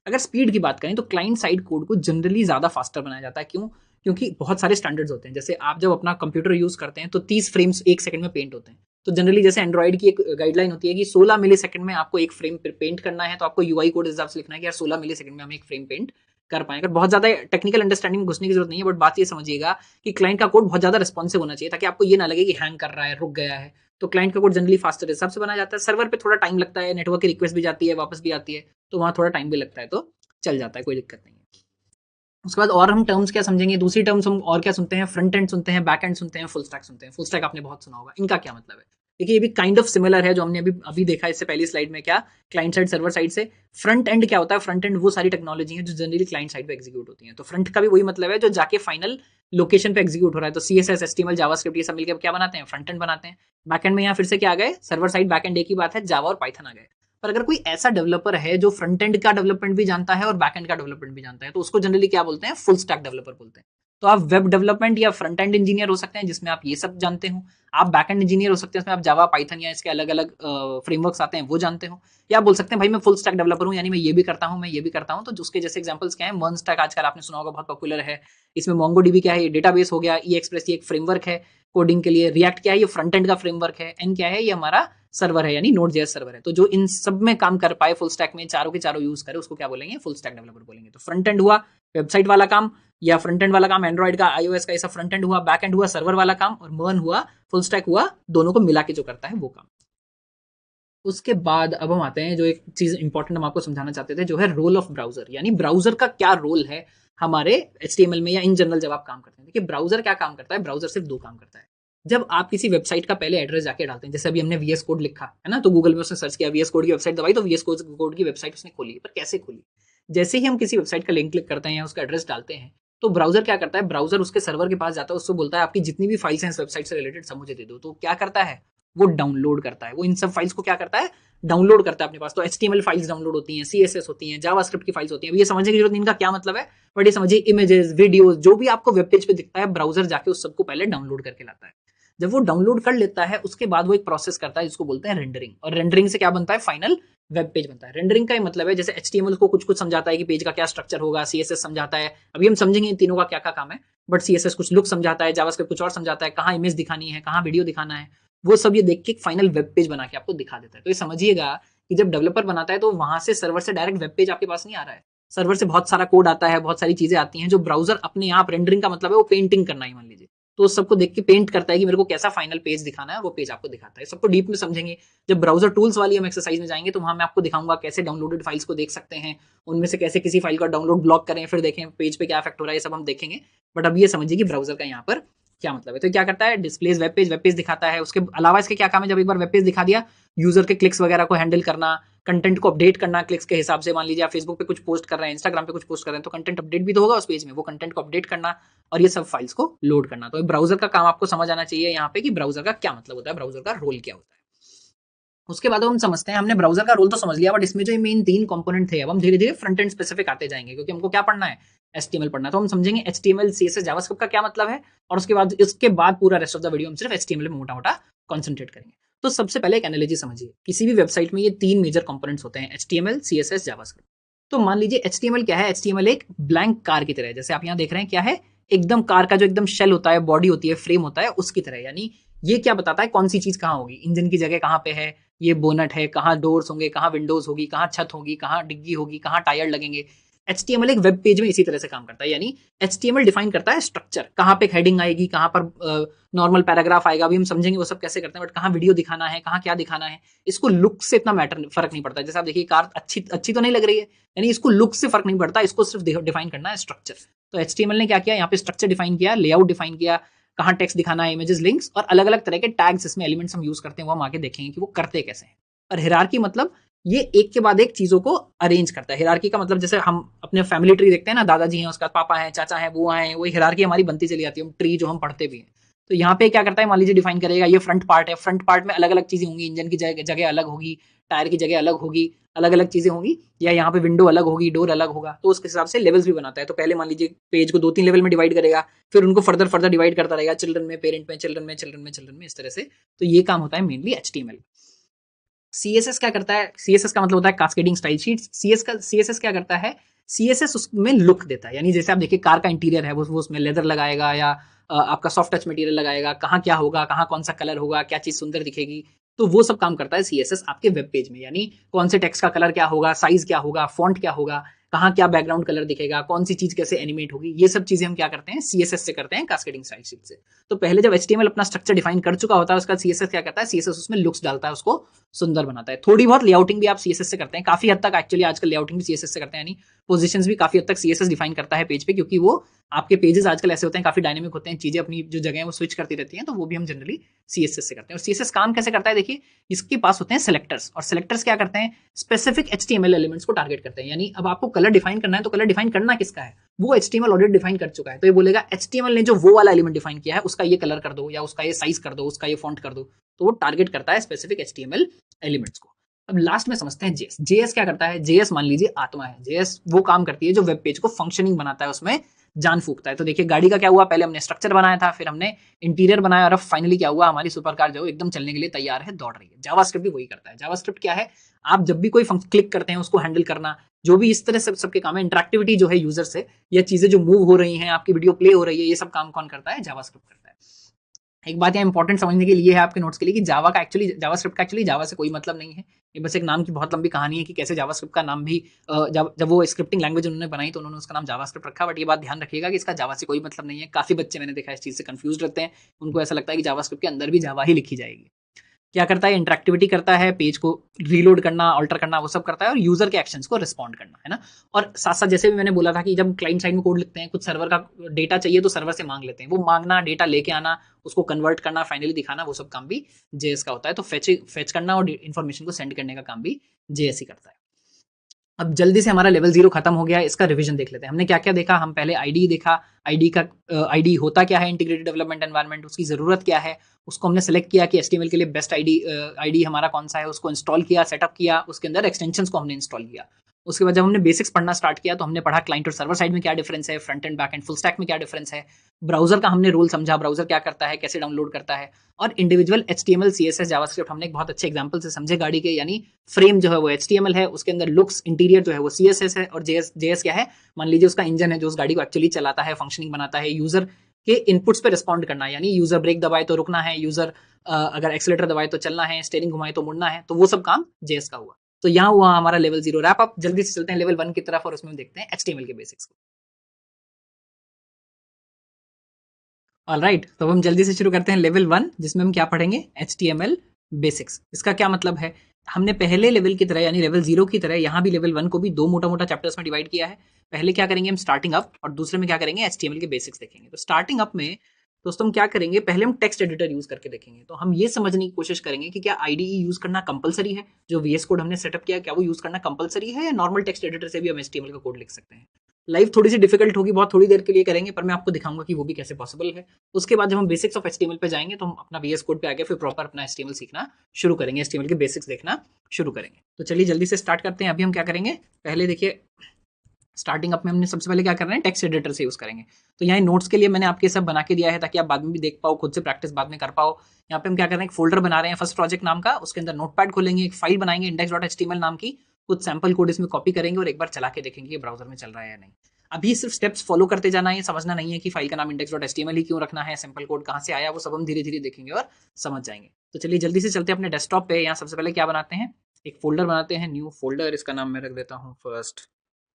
अगर स्पीड की बात करें तो क्लाइंट साइड कोड को जनरली ज्यादा फास्टर बनाया जाता है। क्यों? क्योंकि बहुत सारे स्टैंडर्ड्स होते हैं। जैसे आप जब अपना कंप्यूटर यूज करते हैं तो 30 फ्रेम्स एक सेकंड में पेंट होते हैं। तो जनरली जैसे एंड्रॉइड की एक गाइडलाइन होती है कि 16 मिली सेकंड में आपको एक फ्रेम पेंट करना है, तो आपको यूआई कोड हिसाब से लिखना है कि यार 16 मिली सेकंड में हम एक फ्रेम पेंट कर पाए। अगर बहुत ज्यादा टेक्निकल अंडरस्टैंडिंग में घुसने की जरूरत नहीं है, बट बात ये समझिएगा कि क्लाइंट का कोड बहुत ज्यादा रिस्पॉन्सिव होना चाहिए, ताकि आपको ये ना लगे कि हैंग कर रहा है, रुक गया है। तो क्लाइंट का कोड जनरली फास्टर हिसाब से बनाया जाता है। सर्वर पे थोड़ा टाइम लगता है, नेटवर्क की रिक्वेस्ट भी जाती है, वापस भी आती है, तो वहां थोड़ा टाइम भी लगता है, तो चल जाता है, कोई दिक्कत नहीं है। उसके बाद और हम टर्म्स क्या समझेंगे, दूसरी टर्म्स हम और क्या सुनते हैं, फ्रंट एंड सुनते हैं, बैक एंड सुनते हैं, फुल स्टैक सुनते हैं। फुल स्टैक आपने बहुत सुना होगा, इनका क्या मतलब है? देखिए ये भी काइंड ऑफ सिमिलर है जो हमने अभी अभी देखा इससे पहली स्लाइड में। क्या क्लाइंट साइड सर्वर साइड से फ्रंट एंड क्या होता है? फ्रंट एंड वो सारी टेक्नोलॉजी है जो जनरली क्लाइंट साइड पे एग्जीक्यूट होती है। तो फ्रंट का भी वही मतलब है जो जाके फाइनल लोकेशन पे एग्जीक्यूट हो रहा है। तो CSS, HTML, जावास्क्रिप्ट ये सब मिलकर क्या बनाते हैं? फ्रंट एंड बनाते हैं। बैक एंड में यहाँ फिर से क्या आ गए? सर्वर साइड बैक एंड एक ही बात है, जावा और पाइथन आ गए। पर अगर कोई ऐसा डेवलपर है जो फ्रंट एंड का डेवलपमेंट भी जानता है और बैक एंड का डेवलपमेंट भी जानता है, तो उसको जनरली क्या बोलते हैं? फुल स्टैक डेवलपर बोलते हैं। तो आप वेब डेवलपमेंट या फ्रंट एंड इंजीनियर हो सकते हैं जिसमें आप ये सब जानते हो। आप बैक एंड इंजीनियर हो सकते हैं, इसमें आप जावा, पाइथन या इसके अलग अलग फ्रेमवर्क्स आते हैं वो जानते हो। या आप बोल सकते हैं भाई मैं फुल स्टैक डेवलपर हूँ, यानी मैं ये भी करता हूँ, मैं ये भी करता हूँ। तो उसके जैसे एग्जांपल्स क्या है? मर्न स्टैक आजकल आपने सुना होगा, बहुत पॉपुलर है। इसमें मोंगोडीबी क्या है? ये डेटाबेस हो गया। ई एक्सप्रेस ये एक फ्रेमवर्क है कोडिंग के लिए। रिएक्ट क्या है? ये फ्रंट एंड का फ्रेमवर्क है। एन क्या है? ये हमारा सर्वर है, यानी नोड जेएस सर्वर है। तो जो इन सब में काम कर पाए, फुल स्टैक में चारों के चारों यूज करे, उसको क्या बोलेंगे? फुल स्टैक डेवलपर बोलेंगे। तो फ्रंट एंड हुआ वेबसाइट वाला काम, या फ्रंट एंड वाला काम एंड्रॉइड का, iOS का, ऐसा फ्रंट एंड हुआ। बैक एंड हुआ सर्वर वाला काम, और मर्न हुआ फुल स्टैक हुआ, दोनों को मिला के जो करता है वो काम। उसके बाद अब हम आते हैं जो एक चीज इंपॉर्टेंट हम आपको समझाना चाहते थे, जो है रोल ऑफ ब्राउजर, यानी ब्राउजर का क्या रोल है हमारे HTML में या इन जनरल जब आप काम करते हैं। देखिए ब्राउजर क्या काम करता है? ब्राउजर सिर्फ दो काम करता है। जब आप किसी वेबसाइट का पहले एड्रेस जाके डालते हैं, जैसे अभी हमने VS कोड लिखा है ना, तो गूगल में उसने सर्च किया, VS कोड की वेबसाइट दबाई, तो VS कोड की वेबसाइट उसने खोली। पर कैसे खोली? जैसे ही हम किसी वेबसाइट का लिंक क्लिक करते हैं या उसका एड्रेस डालते हैं, तो ब्राउजर क्या करता है? ब्राउजर उसके सर्वर के पास जाता है, उससे बोलता है आपकी जितनी भी फाइल्स हैं इस वेबसाइट से रिलेटेड सब मुझे दे दो। तो क्या करता है? वो डाउनलोड करता है। वो इन सब फाइल्स को क्या करता है? डाउनलोड करता है अपने पास। तो HTML फाइल्स डाउनलोड होती हैं, CSS होती हैं, जावास्क्रिप्ट की फाइल्स होती हैं। अब ये समझने की जरूरत नहीं इनका क्या मतलब है, बट ये समझिए इमेजेस, वीडियोस, जो भी आपको वेब पेज पे दिखता है, ब्राउजर जाके उस सबको पहले डाउनलोड करके लाता है। जब वो डाउनलोड कर लेता है उसके बाद वो एक प्रोसेस करता है जिसको बोलते हैं रेंडरिंग। और रेंडरिंग से क्या बनता है? फाइनल वेब पेज बनता है। रेंडरिंग का ही मतलब है जैसे HTML को कुछ कुछ समझाता है कि पेज का क्या स्ट्रक्चर होगा, CSS समझाता है, अभी हम समझेंगे इन तीनों का क्या क्या काम है। बट CSS कुछ लुक समझाता है, जावास्क्रिप्ट कुछ और समझाता है, कहाँ इमेज दिखानी है, कहाँ वीडियो दिखाना है, वो सब ये देख के एक फाइनल वेब पेज बना के आपको दिखा देता है। तो ये समझिएगा कि जब डेवलपर बनाता है तो वहां से सर्वर से डायरेक्ट वेब पेज आपके पास नहीं आ रहा है। सर्वर से बहुत सारा कोड आता है, बहुत सारी चीजें आती हैं जो ब्राउजर अपने आप, रेंडरिंग का मतलब है वो पेंटिंग करना ही मान लीजिए, तो उस सबको देख के पेंट करता है कि मेरे को कैसा फाइनल पेज दिखाना है, वो पेज आपको दिखाता है। सबको डीप में समझेंगे जब ब्राउजर टूल्स वाली हम एक्सरसाइज में जाएंगे, तो वहां मैं आपको दिखाऊंगा कैसे डाउनलोडेड फाइल्स को देख सकते हैं, उनमें से कैसे किसी फाइल का डाउनलोड ब्लॉक करें, फिर देखें पेज पे क्या इफेक्ट हो रहा है, ये सब हम देखेंगे। बट अब ये समझिए कि ब्राउजर का यहाँ पर क्या मतलब है। तो क्या करता है? डिस्प्लेस वेब पेज दिखाता है। उसके अलावा इसके क्या काम है? जब एक बार वेब पेज दिखा दिया, यूजर के क्लिक्स वगैरह को हैंडल करना, कंटेंट को अपडेट करना क्लिक्स के हिसाब से। मान लीजिए आप फेसबुक पे कुछ पोस्ट कर रहे हैं, इंस्टाग्राम पे कुछ पोस्ट कर रहे हैं, तो कंटेंट अपडेट भी तो होगा उस पेज में, वो कंटेंट को अपडेट करना और ये सब फाइल्स को लोड करना। तो ब्राउजर का काम आपको समझ आना चाहिए यहाँ पे कि ब्राउजर का क्या मतलब होता है, ब्राउजर का रोल क्या होता है। उसके बाद हम समझते हैं, हमने ब्राउजर का रोल तो समझ लिया, बट इसमें जो मेन 3 कंपोनेंट थे, अब हम धीरे धीरे फ्रंट एंड स्पेसिफिक आते जाएंगे, क्योंकि हमको क्या पढ़ना है? HTML पढ़ना है। तो हम समझेंगे HTML, CSS, जावास्क्रिप्ट का क्या मतलब है, और उसके बाद इसके बाद पूरा रेस्ट ऑफ द वीडियो हम सिर्फ HTML में मोटा मोटा कॉन्सेंट्रेट करेंगे। तो सबसे पहले एक एनालॉजी समझिए, किसी भी वेबसाइट में ये 3 मेजर कंपोनेंट्स होते हैं, HTML, CSS, जावास्क्रिप्ट। तो मान लीजिए HTML क्या है? HTML एक ब्लैंक कार की तरह है। जैसे आप यहाँ देख रहे हैं क्या है, एकदम कार का जो एकदम शेल होता है, बॉडी होती है, फ्रेम होता है, उसकी तरह। यानी ये क्या बताता है कौन सी चीज कहाँ होगी, इंजन की जगह कहाँ पे है, ये बोनट है, कहाँ डोर्स होंगे, कहाँ विंडोज होगी, कहाँ छत होगी, कहाँ डिग्गी होगी, कहाँ टायर लगेंगे। HTML एक वेब पेज में इसी तरह से काम करता है। यानी HTML डिफाइन करता है स्ट्रक्चर, कहाँ पे हेडिंग आएगी, कहाँ पर नॉर्मल पैराग्राफ आएगा, अभी हम समझेंगे वो सब कैसे करते हैं। बट कहाँ वीडियो दिखाना है, कहाँ क्या दिखाना है, इसको लुक से इतना फर्क नहीं पड़ता। जैसे आप देखिए कार अच्छी अच्छी तो नहीं लग रही है, यानी इसको लुक से फर्क नहीं पड़ता, इसको सिर्फ डिफाइन करना है स्ट्रक्चर। तो HTML ने क्या किया? यहाँ पे स्ट्रक्चर डिफाइन किया, लेआउट डिफाइन किया, कहाँ टेक्स्ट दिखाना है, इमेजेस, लिंक्स, और अलग अलग तरह के टैग्स इसमें एलिमेंट्स हम यूज करते हैं, वो हम आगे देखेंगे कि वो करते कैसे हैं। और हिरार्की मतलब ये एक के बाद एक चीजों को अरेंज करता है। हिरार्की का मतलब जैसे हम अपने फैमिली ट्री देखते हैं ना, दादाजी हैं, उसके बाद पापा हैं, चाचा हैं, बुआ हैं, वो हिरार्की हमारी बनती चली जाती है, हम ट्री जो हम पढ़ते भी हैं। तो यहाँ पे क्या करता है, मान लीजिए डिफाइन करेगा ये फ्रंट पार्ट है, फ्रंट पार्ट में अलग अलग चीजें होंगी, इंजन की जगह अलग होगी, टायर की जगह अलग होगी, अलग अलग चीजें होंगी, या यहाँ पे विंडो अलग होगी, डोर अलग होगा, तो उसके हिसाब से लेवल्स भी बनाता है। तो पहले मान लीजिए पेज को 2-3 लेवल में डिवाइड करेगा, फिर उनको फर्दर फर्दर डिवाइड करता रहेगा, चिल्ड्रन में, पेरेंट में, चिल्ड्रन में, चिल्ड्रन में, चिल्ड्रन में, इस तरह से। तो ये काम होता है मेनली HTML। CSS क्या करता है, CSS का मतलब होता है कास्केडिंग स्टाइल शीट्स। CSS क्या करता है, CSS उसमें लुक देता है, यानी जैसे आप देखिए कार का इंटीरियर है, वो उसमें लेदर लगाएगा, या आपका सॉफ्ट टच मटेरियल लगाएगा, कहाँ क्या होगा, कहाँ कौन सा कलर होगा, क्या चीज सुंदर दिखेगी, तो वो सब काम करता है CSS आपके वेब पेज में। यानी कौन से टेक्स्ट का कलर क्या होगा, साइज क्या होगा, फॉन्ट क्या होगा, कहाँ क्या बैकग्राउंड कलर दिखेगा, कौन सी चीज कैसे एनिमेट होगी, ये सब चीजें हम क्या करते हैं, CSS से करते हैं, कास्केडिंग स्टाइल शीट से। तो पहले जब HTML अपना स्ट्रक्चर डिफाइन कर चुका होता है, उसका CSS क्या करता है, CSS उसमें लुक्स डालता है, उसको सुंदर बनाता है। थोड़ी बहुत लेआउटिंग भी आप CSS से करते हैं, काफी हद तक एक्चुअली आजकल लेआउटिंग भी CSS से करते हैं, यानी पोजीशंस भी काफी हद तक CSS डिफाइन करता है पेज पे, क्योंकि वो आपके पेजेस आजकल ऐसे होते हैं, काफी डायनेमिक होते हैं, चीजें अपनी जो जगह है वो स्विच करती रहती हैं, तो वो भी हम जनरली CSS से करते हैं। और CSS काम कैसे करता है, देखिए इसके पास होते हैं सेलेक्टर्स, और सेलेक्टर्स क्या करते हैं, स्पेसिफिक HTML एलिमेंट्स को टारगेट करते हैं। यानी अब आपको कलर डिफाइन करना है, तो कलर डिफाइन करना किसका है, वो HTML ऑलरेडी डिफाइन कर चुका है, तो ये बोलेगा HTML ने जो वो वाला एलिमेंट डिफाइन किया है उसका ये कलर कर दो, या उसका ये साइज कर दो, उसका ये फॉन्ट कर दो, तो वो टारगेट करता है स्पेसिफिक HTML एलिमेंट्स को। अब लास्ट में समझते हैं JS। JS क्या करता है, JS मान लीजिए आत्मा है, JS वो काम करती है जो वेब पेज को फंक्शनिंग बनाता है, उसमें जान फूकता है। तो देखिए गाड़ी का क्या हुआ, पहले हमने स्ट्रक्चर बनाया था, फिर हमने इंटीरियर बनाया, और अब फाइनली क्या हुआ, हमारी सुपर कार जो एकदम चलने के लिए तैयार है, दौड़ रही है। जावास्क्रिप्ट भी वही करता है। जावास्क्रिप्ट क्या है, आप जब भी कोई क्लिक करते हैं उसको हैंडल करना, जो भी इस तरह से सबके काम है, इंटरेक्टिविटी जो है यूजर से, या चीजें जो मूव हो रही हैं, आपकी वीडियो प्ले हो रही है, ये सब काम कौन करता है, जावास्क्रिप्ट करता है। एक बात यहाँ इंपॉर्टेंट समझने के लिए है आपके नोट्स के लिए, कि जावास्क्रिप्ट का एक्चुअली जावा से कोई मतलब नहीं है। ये बस एक नाम की बहुत लंबी कहानी है कि कैसे जावास्क्रिप्ट का नाम भी जब वो स्क्रिप्टिंग लैंग्वेज उन्होंने बनाई तो उन्होंने उसका नाम जावास्क्रिप्ट रखा। बट ये बात ध्यान रखिएगा कि इसका जावा से कोई मतलब नहीं है। काफी बच्चे मैंने देखा इस चीज से कंफ्यूज रहते हैं, उनको ऐसा लगता है कि जावास्क्रिप्ट के अंदर भी जावा ही लिखी जाएगी। क्या करता है, इंटरेक्टिविटी करता है, पेज को रीलोड करना, ऑल्टर करना, वो सब करता है, और यूजर के एक्शंस को रिस्पॉन्ड करना, है ना। और साथ साथ जैसे भी मैंने बोला था कि जब क्लाइंट साइड में कोड लिखते हैं, कुछ सर्वर का डेटा चाहिए तो सर्वर से मांग लेते हैं, वो मांगना, डेटा लेके आना, उसको कन्वर्ट करना, फाइनली दिखाना, वो सब काम भी JS का होता है। तो फेच करना और इन्फॉर्मेशन को सेंड करने का काम भी JS ही करता है। अब जल्दी से हमारा लेवल 0 खत्म हो गया है, इसका रिवीजन देख लेते हैं। हमने क्या क्या देखा, हम पहले आईडी देखा, आईडी का आईडी होता क्या है, इंटीग्रेटेड डेवलपमेंट एनवायरनमेंट, उसकी जरूरत क्या है, उसको हमने सेलेक्ट किया कि HTML के लिए बेस्ट आईडी हमारा कौन सा है, उसको इंस्टॉल किया, सेटअप किया, उसके अंदर एक्सटेंशंस को हमने इंस्टॉल किया। उसके बाद जब हमने बेसिक्स पढ़ना स्टार्ट किया तो हमने पढ़ा क्लाइंट और सर्वर साइड में क्या डिफरेंस है, front end back and full stack में क्या डिफरेंस है, ब्राउजर का हमने रोल समझा, ब्राउजर क्या करता है, कैसे डाउनलोड करता है, और इंडिविजुअल HTML CSS जावास्क्रिप्ट हमने एक बहुत अच्छे एग्जांपल से समझे गाड़ी के। यानी फ्रेम जो है वो HTML है, उसके अंदर लुक्स इंटीरियर जो है वो CSS है, और JS क्या है, मान लीजिए उसका इंजन है जो उस गाड़ी को एक्चुअली चलाता है, फंक्शनिंग बनाता है, यूजर के इनपुट्स पे रिस्पॉन्ड करना है, यानी यूजर ब्रेक दबाए तो रुकना है, यूजर अगर एक्सीलेटर दबाए तो चलना है, स्टीयरिंग घुमाए तो मुड़ना है, तो वो सब काम JS का हुआ। तो यहाँ हुआ हमारा लेवल 0 रैप अप। जल्दी से चलते हैं लेवल 1 की तरफ, और उसमें देखते हैं HTML के बेसिक्स को। ऑलराइट, तो हम जल्दी से शुरू करते हैं लेवल 1, जिसमें हम क्या पढ़ेंगे, HTML बेसिक्स। इसका क्या मतलब है, हमने पहले लेवल की तरह यानी लेवल 0 की तरह यहाँ भी लेवल 1 को भी दो मोटा मोटा चैप्टर्स में डिवाइड किया है। पहले क्या करेंगे हम, स्टार्टिंग अप, और दूसरे में क्या करेंगे, HTML के बेसिक्स देखेंगे। तो स्टार्टिंग अप में दोस्तों हम क्या करेंगे, पहले हम टेक्स्ट एडिटर यूज करके देखेंगे। तो हम ये समझने की कोशिश करेंगे कि क्या IDE यूज करना कंपलसरी है, जो VS कोड हमने सेटअप किया क्या वो यूज करना कंपलसरी है, या नॉर्मल टेक्स्ट एडिटर से भी हम HTML का कोड लिख सकते हैं। लाइफ थोड़ी सी डिफिकल्ट होगी, बहुत थोड़ी देर के लिए करेंगे, पर मैं आपको दिखाऊंगा कि वो भी कैसे पॉसिबल है। उसके बाद जब हम बेसिक्स ऑफ HTML पे जाएंगे तो हम अपना VS कोड पे आके फिर प्रॉपर अपना HTML सीखना शुरू करेंगे, HTML के बेसिक्स देखना शुरू करेंगे। तो चलिए जल्दी से स्टार्ट करते हैं। अभी हम क्या करेंगे, पहले देखिए स्टार्टिंग अप में हमने सबसे पहले क्या करना है, टेक्स्ट एडिटर से यूज करेंगे। तो यहाँ नोट्स के लिए मैंने आपके सब बना के दिया है ताकि आप बाद में भी देख पाओ, खुद से प्रैक्टिस बाद में कर पाओ। यहाँ पे हम क्या कर रहे हैं, एक फोल्डर बना रहे हैं फर्स्ट प्रोजेक्ट नाम का, उसके अंदर नोटपैड खोलेंगे, एक फाइल बनाएंगे index.html नाम की, कुछ सैंपल कोड इसमें कॉपी करेंगे और एक बार चला के देखेंगे ब्राउजर में चल रहा है या नहीं। अभी सिर्फ स्टेप्स फॉलो करते जाना है, समझना नहीं है कि फाइल का नाम index.html ही क्यों रखना है, सिंपल कोड कहाँ से आया, वो सब हम धीरे धीरे देखेंगे और समझ जाएंगे। तो चलिए जल्दी से चलते हैं अपने डेस्कटॉप पे। यहाँ सबसे पहले क्या बनाते हैं, एक फोल्डर बनाते हैं, न्यू फोल्डर, इसका नाम मैं रख देता हूँ फर्स्ट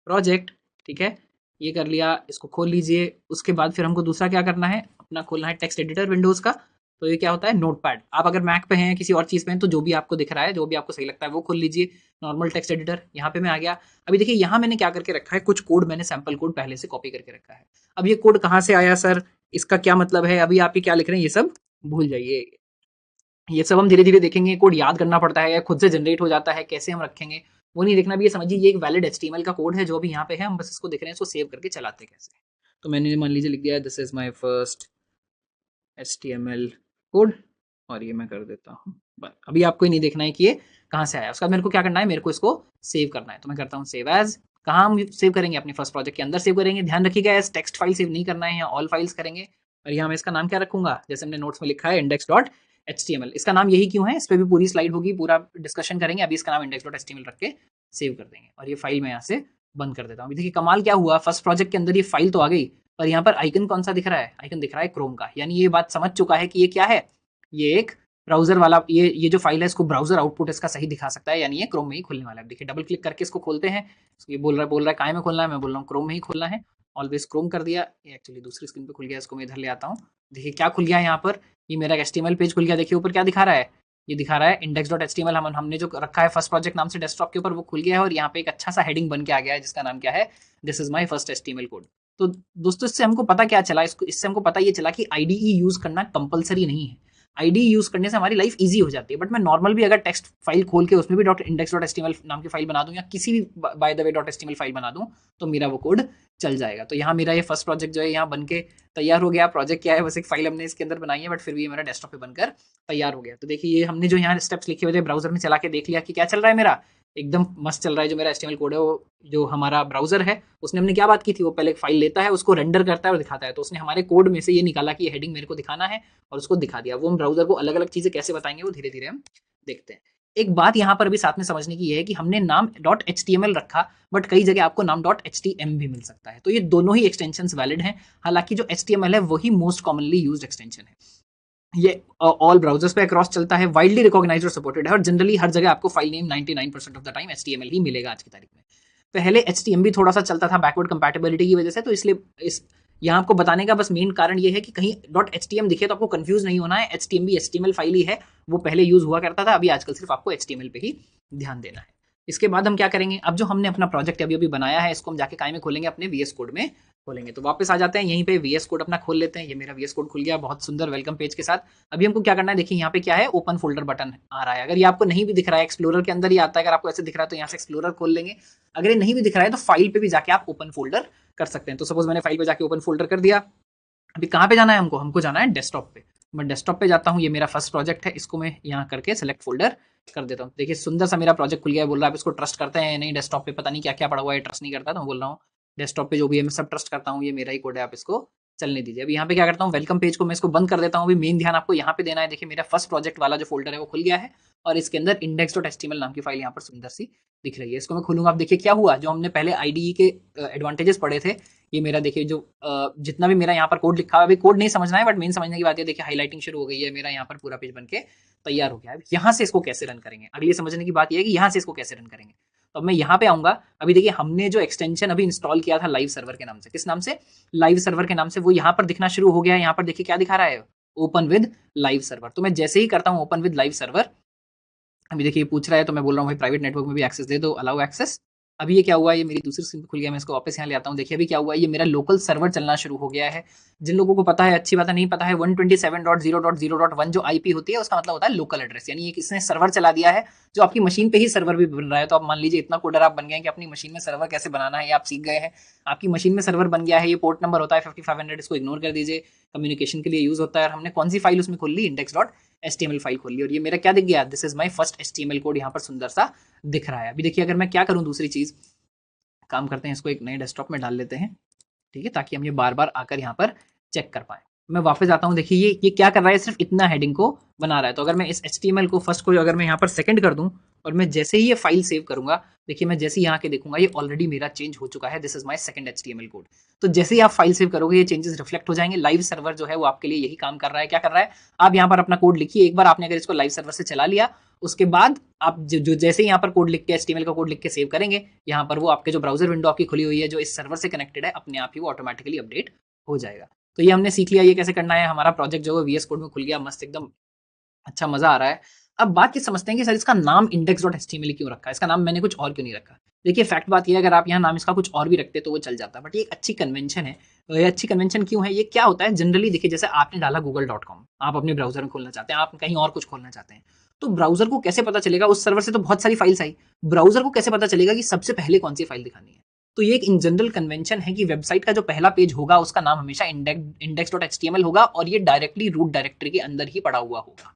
प्रोजेक्ट। ठीक है, ये कर लिया, इसको खोल लीजिए। उसके बाद फिर हमको दूसरा क्या करना है, अपना खोलना है टेक्स्ट एडिटर विंडोज का। तो ये क्या होता है, नोटपैड। आप अगर मैक पे हैं, किसी और चीज़ पे हैं, तो जो भी आपको दिख रहा है, जो भी आपको सही लगता है वो खोल लीजिए। नॉर्मल टेक्स्ट एडिटर, यहाँ पे मैं आ गया। अभी देखिए यहाँ मैंने क्या करके रखा है, कुछ कोड मैंने सैंपल कोड पहले से कॉपी करके रखा है। अब ये कोड कहाँ से आया सर, इसका क्या मतलब है, अभी आप ये क्या लिख रहे हैं, ये सब भूल जाइए। ये सब हम धीरे धीरे देखेंगे। कोड याद करना पड़ता है या खुद से जनरेट हो जाता है, कैसे हम रखेंगे वो नहीं देखना। भी ये समझिए ये एक वैलिड HTML का कोड है जो भी यहाँ पे है, हम बस इसको देख रहे हैं, इसको सेव करके चलाते कैसे। तो मैंने मान लीजिए लिख दिया this is my first HTML code और ये मैं कर देता हूँ। अभी आपको ये नहीं देखना है कि ये कहाँ से आया। उसके बाद मेरे को क्या करना है, मेरे को इसको सेव करना है। तो मैं करता हूँ सेव एज। कहाँ हम सेव करेंगे, अपने फर्स्ट प्रोजेक्ट के अंदर सेव करेंगे। ध्यान रखिएगा एज टेक्स्ट फाइल सेव नहीं करना है, यहाँ ऑल फाइल्स करेंगे। और यहाँ मैं इसका नाम क्या रखूंगा, जैसे हमने नोट्स में लिखा है index.html। इसका नाम यही क्यों है, इस पर भी पूरी स्लाइड होगी, पूरा डिस्कशन करेंगे। अभी इसका नाम index.html रख के सेव कर देंगे और ये फाइल मैं यहाँ से बंद कर देता हूँ। देखिए कमाल क्या हुआ, फर्स्ट प्रोजेक्ट के अंदर ये फाइल तो आ गई, पर यहाँ पर आइकन कौन सा दिख रहा है, आइकन दिख रहा है क्रोम का। यानी ये बात समझ चुका है कि ये क्या है, ये एक ब्राउजर वाला, ये जो फाइल है इसको ब्राउजर आउटपुट इसका सही दिखा सकता है, यानी ये क्रोम में ही खुलने वाला है। देखिए डबल क्लिक करके इसको खोलते हैं। ये बोल रहा है कहाँ में खोलना है, मैं बोल रहा हूँ क्रोम में ही खोलना है। ऑलवेज क्रोम कर दिया, ये एक्चुअली दूसरी स्क्रीन पे खुल गया, इसको मैं इधर ले आता हूँ। देखिए क्या खुल गया यहाँ पर, ये मेरा HTML पेज खुल गया। देखिए ऊपर क्या दिखा रहा है, ये दिखा रहा है index.html। हमने जो रखा है फर्स्ट प्रोजेक्ट नाम से डेस्कटॉप के ऊपर, वो खुल गया है और यहाँ पे एक अच्छा सा हेडिंग बन के आ गया है जिसका नाम क्या है, this is my first HTML code. तो दोस्तों इससे हमको पता क्या चला, इससे हमको पता ये चला कि IDE यूज करना कंपलसरी नहीं है। IDE यूज करने से हमारी लाइफ इजी हो जाती है। बट मैं नॉर्मल भी अगर टेक्स्ट फाइल खोल के उसमें भी index.html नाम की फाइल बना दूं, या किसी भी by the way .html file बना दूं, तो मेरा वो कोड चल जाएगा। तो यहाँ मेरा ये फर्स्ट प्रोजेक्ट जो है यहाँ बन के तैयार हो गया। प्रोजेक्ट क्या है, बस एक फाइल हमने इसके अंदर बनाई है, बट फिर भी ये मेरा डेस्कटॉप पे बनकर तैयार हो गया। तो देखिए ये हमने जो यहाँ स्टेप्स लिखे हुए थे, ब्राउजर में चला के देख लिया कि क्या चल रहा है, मेरा एकदम मस्त चल रहा है। जो मेरा HTML कोड है, वो जो हमारा ब्राउजर है उसने हमने क्या बात की थी, वो पहले एक फाइल लेता है, उसको रेंडर करता है और दिखाता है। तो उसने हमारे कोड में से ये निकाला कि ये हेडिंग मेरे को दिखाना है और उसको दिखा दिया। वो हम ब्राउजर को अलग अलग चीजें कैसे बताएंगे वो धीरे धीरे हम देखते हैं। एक बात यहाँ पर अभी साथ में समझने की ये है कि हमने नाम .html रखा, बट कई जगह आपको नाम .htm भी मिल सकता है। तो ये दोनों ही एक्सटेंशंस वैलिड हैं। हालांकि जो HTML है वही मोस्ट कॉमनली यूज्ड एक्सटेंशन है। ये ऑल ब्राउजर्स पे अक्रॉस चलता है, वाइडली रिकॉग्नाइज्ड और सपोर्टेड है, और जनरली हर जगह आपको file name 99% of the time HTML ही मिलेगा आज की तारीख में। पहले HTML भी थोड़ा सा चलता था बैकवर्ड कंपैटिबिलिटी की वजह से, तो इसलिए इस यहाँ आपको बताने का बस मेन कारण ये है कि कहीं .htm दिखे तो आपको कंफ्यूज नहीं होना है। HTML भी HTML फाइल ही है, वो पहले यूज हुआ करता था, अभी आजकल सिर्फ आपको HTML पे ही ध्यान देना है। इसके बाद हम क्या करेंगे, अब जो हमने अपना प्रोजेक्ट अभी अभी बनाया है, इसको हम जाके काय में खोलेंगे, अपने VS कोड में खोलेंगे। तो वापस आ जाते हैं यहीं पे, VS कोड अपना खोल लेते हैं। ये मेरा VS कोड खुल गया बहुत सुंदर वेलकम पेज के साथ। अभी हमको क्या करना है, देखिए यहाँ पे क्या है, ओपन फोल्डर बटन आ रहा है। अगर ये आपको नहीं भी दिख रहा है, एक्सप्लोरर के अंदर ही आता है, अगर आपको ऐसे दिख रहा है तो यहाँ से एक्सप्लोरर खोल लेंगे। अगर ये नहीं भी दिख रहा है तो फाइल पे भी जाके आप ओपन फोल्डर कर सकते हैं। तो सपोज मैंने फाइल पे जाके ओपन फोल्डर कर दिया। अभी कहाँ पे जाना है हमको जाना है डेस्कटॉप पे। मैं डेस्कटॉप पे जाता हूँ, ये मेरा फर्स्ट प्रोजेक्ट है, इसको मैं यहाँ करके सेलेक्ट फोल्डर कर देता हूँ। देखिए सुंदर सा मेरा प्रोजेक्ट खुल गया है। बोल रहा है आप इसको ट्रस्ट करते हैं नहीं, डेस्कटॉप पे पता नहीं क्या क्या पड़ा हुआ है, ट्रस्ट नहीं करता। तो मैं बोल रहा हूँ डेस्कटॉप पे जो भी है मैं सब ट्रस्ट करता हूँ, ये मेरा ही कोड है, आप इसको चलने दीजिए। अभी यहाँ पे क्या करता हूँ, वेलकम पेज को मैं इसको बंद कर देता हूँ। अभी मेन ध्यान आपको यहाँ पे देना है। देखिए मेरा फर्स्ट प्रोजेक्ट वाला जो फोल्डर है वो खुल गया है, और इसके अंदर index.html नाम की फाइल यहाँ पर सुंदर सी दिख रही है। इसको मैं खोलूंगा। आप देखिए क्या हुआ, जो हमने पहले IDE के एडवांटेजेस पढ़े थे, ये मेरा देखिए जो जितना भी मेरा यहाँ पर कोड लिखा है, अभी कोड नहीं समझना है, बट मेन समझने की बात है, देखिए हाईलाइटिंग शुरू हो गई है, मेरा यहाँ पर पूरा पेज बन के तैयार हो गया है। यहाँ से इसको कैसे रन करेंगे, अगली समझने की बात यह है कि यहाँ से इसको कैसे रन करेंगे। तो अब मैं यहाँ पे आऊंगा। अभी देखिए हमने जो एक्सटेंशन अभी इंस्टॉल किया था लाइव सर्वर के नाम से, किस नाम से, लाइव सर्वर के नाम से, वो यहाँ पर दिखना शुरू हो गया है। यहाँ पर देखिए क्या दिखा रहा है, ओपन विद लाइव सर्वर। तो मैं जैसे ही करता हूँ ओपन विद लाइव सर्वर, अभी देखिए पूछ रहा है, तो मैं बोल रहा हूँ भाई प्राइवेट नेटवर्क में भी एक्सेस दे दो, अलाउ एक्सेस। अभी ये क्या हुआ, ये मेरी दूसरी स्क्रीन खुल गया, मैं इसको वापस यहाँ ले आता हूँ। देखिए अभी क्या हुआ, ये मेरा लोकल सर्वर चलना शुरू हो गया है। जिन लोगों को पता है अच्छी बात है, नहीं पता है, 127.0.0.1 जो IP होती है उसका मतलब होता है लोकल एड्रेस। यानी ये किसने सर्वर चला दिया है, जो आपकी मशीन पे ही सर्वर भी बन रहा है। तो आप मान लीजिए इतना कोडर आप बन गए कि अपनी मशीन में सर्वर कैसे बनाना है ये आप सीख गए हैं। आपकी मशीन में सर्वर बन गया है, ये पोर्ट नंबर होता है 5500, इसको इग्नोर कर दीजिए, कम्युनिकेशन के लिए यूज होता है। और हमने कौन सी फाइल उसमें खोल ली, index.html फाइल खोल ली, और ये मेरा क्या दिख गया, this is my first HTML code यहाँ पर सुंदर सा दिख रहा है। अभी देखिए अगर मैं क्या करूँ, दूसरी चीज काम करते हैं, इसको एक नए डेस्कटॉप में डाल लेते हैं, ठीक है, ताकि हम ये बार बार आकर यहाँ पर चेक कर पाए। मैं वापस आता हूँ। देखिए ये क्या कर रहा है, सिर्फ इतना हेडिंग को बना रहा है। तो अगर मैं इस HTML को फर्स्ट को अगर मैं यहाँ पर सेकंड कर दूं, और मैं जैसे ही ये फाइल सेव करूंगा, देखिए मैं जैसे ही यहाँ के देखूंगा ये ऑलरेडी मेरा चेंज हो चुका है, this is my second HTML code. तो जैसे ही आप फाइल सेव करोगे ये चेंजेस रिफ्लेक्ट हो जाएंगे। लाइव सर्वर जो है वो आपके लिए यही काम कर रहा है। क्या कर रहा है, आप यहाँ पर अपना कोड लिखिए, एक बार आपने अगर इसको लाइव सर्वर से चला लिया, उसके बाद आप जो जैसे ही यहाँ पर कोड लिख के HTML का कोड लिख के सेव करेंगे, यहाँ पर वो आपके जो ब्राउजर विंडो आपकी खुली हुई है जो इस सर्वर से कनेक्टेड है, अपने आप ही वो ऑटोमेटिकली अपडेट हो जाएगा। तो ये हमने सीख लिया ये कैसे करना है। हमारा प्रोजेक्ट जो है VS कोड में खुल गया, मस्त एकदम अच्छा मजा आ रहा है। अब बात ये समझते हैं कि सर इसका नाम index.html क्यों रखा है, इसका नाम मैंने कुछ और क्यों नहीं रखा। देखिए फैक्ट बात ये है, अगर आप यहाँ नाम इसका कुछ और भी रखते तो वो चल जाता, बट ये एक अच्छी कन्वेंशन है। तो ये अच्छी कन्वेंशन क्यों है, ये क्या होता है जनरली, देखिए जैसे आपने डाला google.com, आप अपने ब्राउजर में खोलना चाहते हैं, आप कहीं और कुछ खोलना चाहते हैं, तो ब्राउजर को कैसे पता चलेगा, उस सर्वर से तो बहुत सारी फाइल्स आई, ब्राउजर को कैसे पता चलेगा कि सबसे पहले कौन सी फाइल दिखानी है। तो ये एक इन जनरल कन्वेंशन है कि वेबसाइट का जो पहला पेज होगा उसका नाम हमेशा index.html होगा और ये डायरेक्टली रूट डायरेक्टरी के अंदर ही पड़ा हुआ होगा।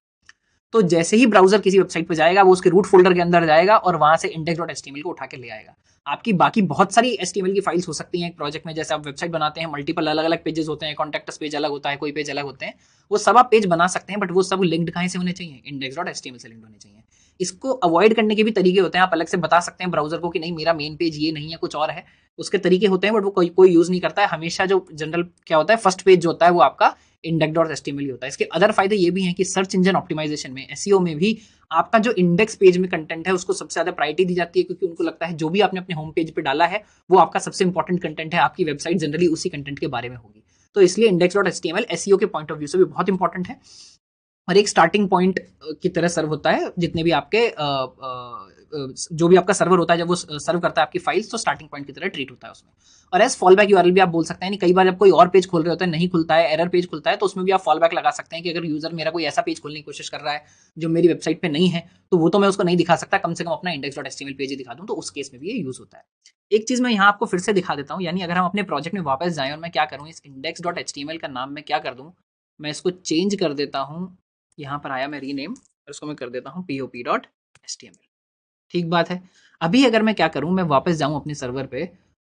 तो जैसे ही ब्राउजर किसी वेबसाइट पर जाएगा वो उसके रूट फोल्डर के अंदर जाएगा और वहां से index.html को उठा के ले आएगा। आपकी बाकी बहुत सारी HTML की फाइल्स हो सकती हैं एक प्रोजेक्ट में, जैसे आप वेबसाइट बनाते हैं, मल्टीपल अलग अलग पेजेस होते हैं, कॉन्टैक्ट पेज अलग होता है, कोई पेज अलग होते हैं, वो सब आप पेज बना सकते हैं, बट वो सब लिंक्ड कहाँ से होने चाहिए, index.html से लिंक्ड होने चाहिए। इसको अवॉइड करने के भी तरीके होते हैं, आप अलग से बता सकते हैं ब्राउजर को कि नहीं मेरा मेन पेज ये नहीं है, कुछ और है, उसके तरीके होते हैं, बट वो कोई यूज नहीं करता है। हमेशा जो जनरल क्या होता है, फर्स्ट पेज जो होता है वो आपका index.html ही होता है। इसके अदर फायदे ये भी हैं कि सर्च इंजन ऑप्टिमाइजेशन में, एसईओ में भी आपका जो इंडेक्स पेज में कंटेंट है उसको सबसे ज्यादा प्रायोरिटी दी जाती है, क्योंकि उनको लगता है जो भी आपने अपने होम पेज पे डाला है वो आपका सबसे इंपॉर्टेंट कंटेंट है, आपकी वेबसाइट जनरली उसी कंटेंट के बारे में होगी। तो इसलिए index.html एसईओ के पॉइंट ऑफ व्यू से भी बहुत इंपॉर्टेंट है और एक स्टार्टिंग पॉइंट की तरह सर्व होता है। जितने भी आपके जो भी आपका सर्वर होता है जब वो सर्व करता है आपकी फाइल्स, तो स्टार्टिंग पॉइंट की तरह ट्रीट होता है उसमें। और एज फॉल बैक यूआरएल भी आप बोल सकते हैं, कई बार जब कोई और पेज खोल रहे होते हैं नहीं खुलता है, एरर पेज खुलता है, तो उसमें भी आप फॉल बैक लगा सकते हैं कि अगर यूजर मेरा कोई ऐसा पेज खोलने की कोशिश कर रहा है जो मेरी वेबसाइट पे नहीं है, तो वो तो मैं उसको नहीं दिखा सकता, कम से कम अपना index.html पेज ही दिखा दूं, तो उस केस में भी ये यूज होता है। एक चीज मैं यहाँ आपको फिर से दिखा देता हूँ, यानी अगर हम अपने प्रोजेक्ट में वापस जाएं और मैं क्या करूँ, इस index.html का नाम मैं क्या कर दूं, मैं इसको चेंज कर देता हूँ, यहाँ पर आया मैं रीनेम, और इसको मैं कर देता हूँ pop.html। ठीक बात है। अभी अगर मैं क्या करूँ, मैं वापस जाऊँ अपने सर्वर पे,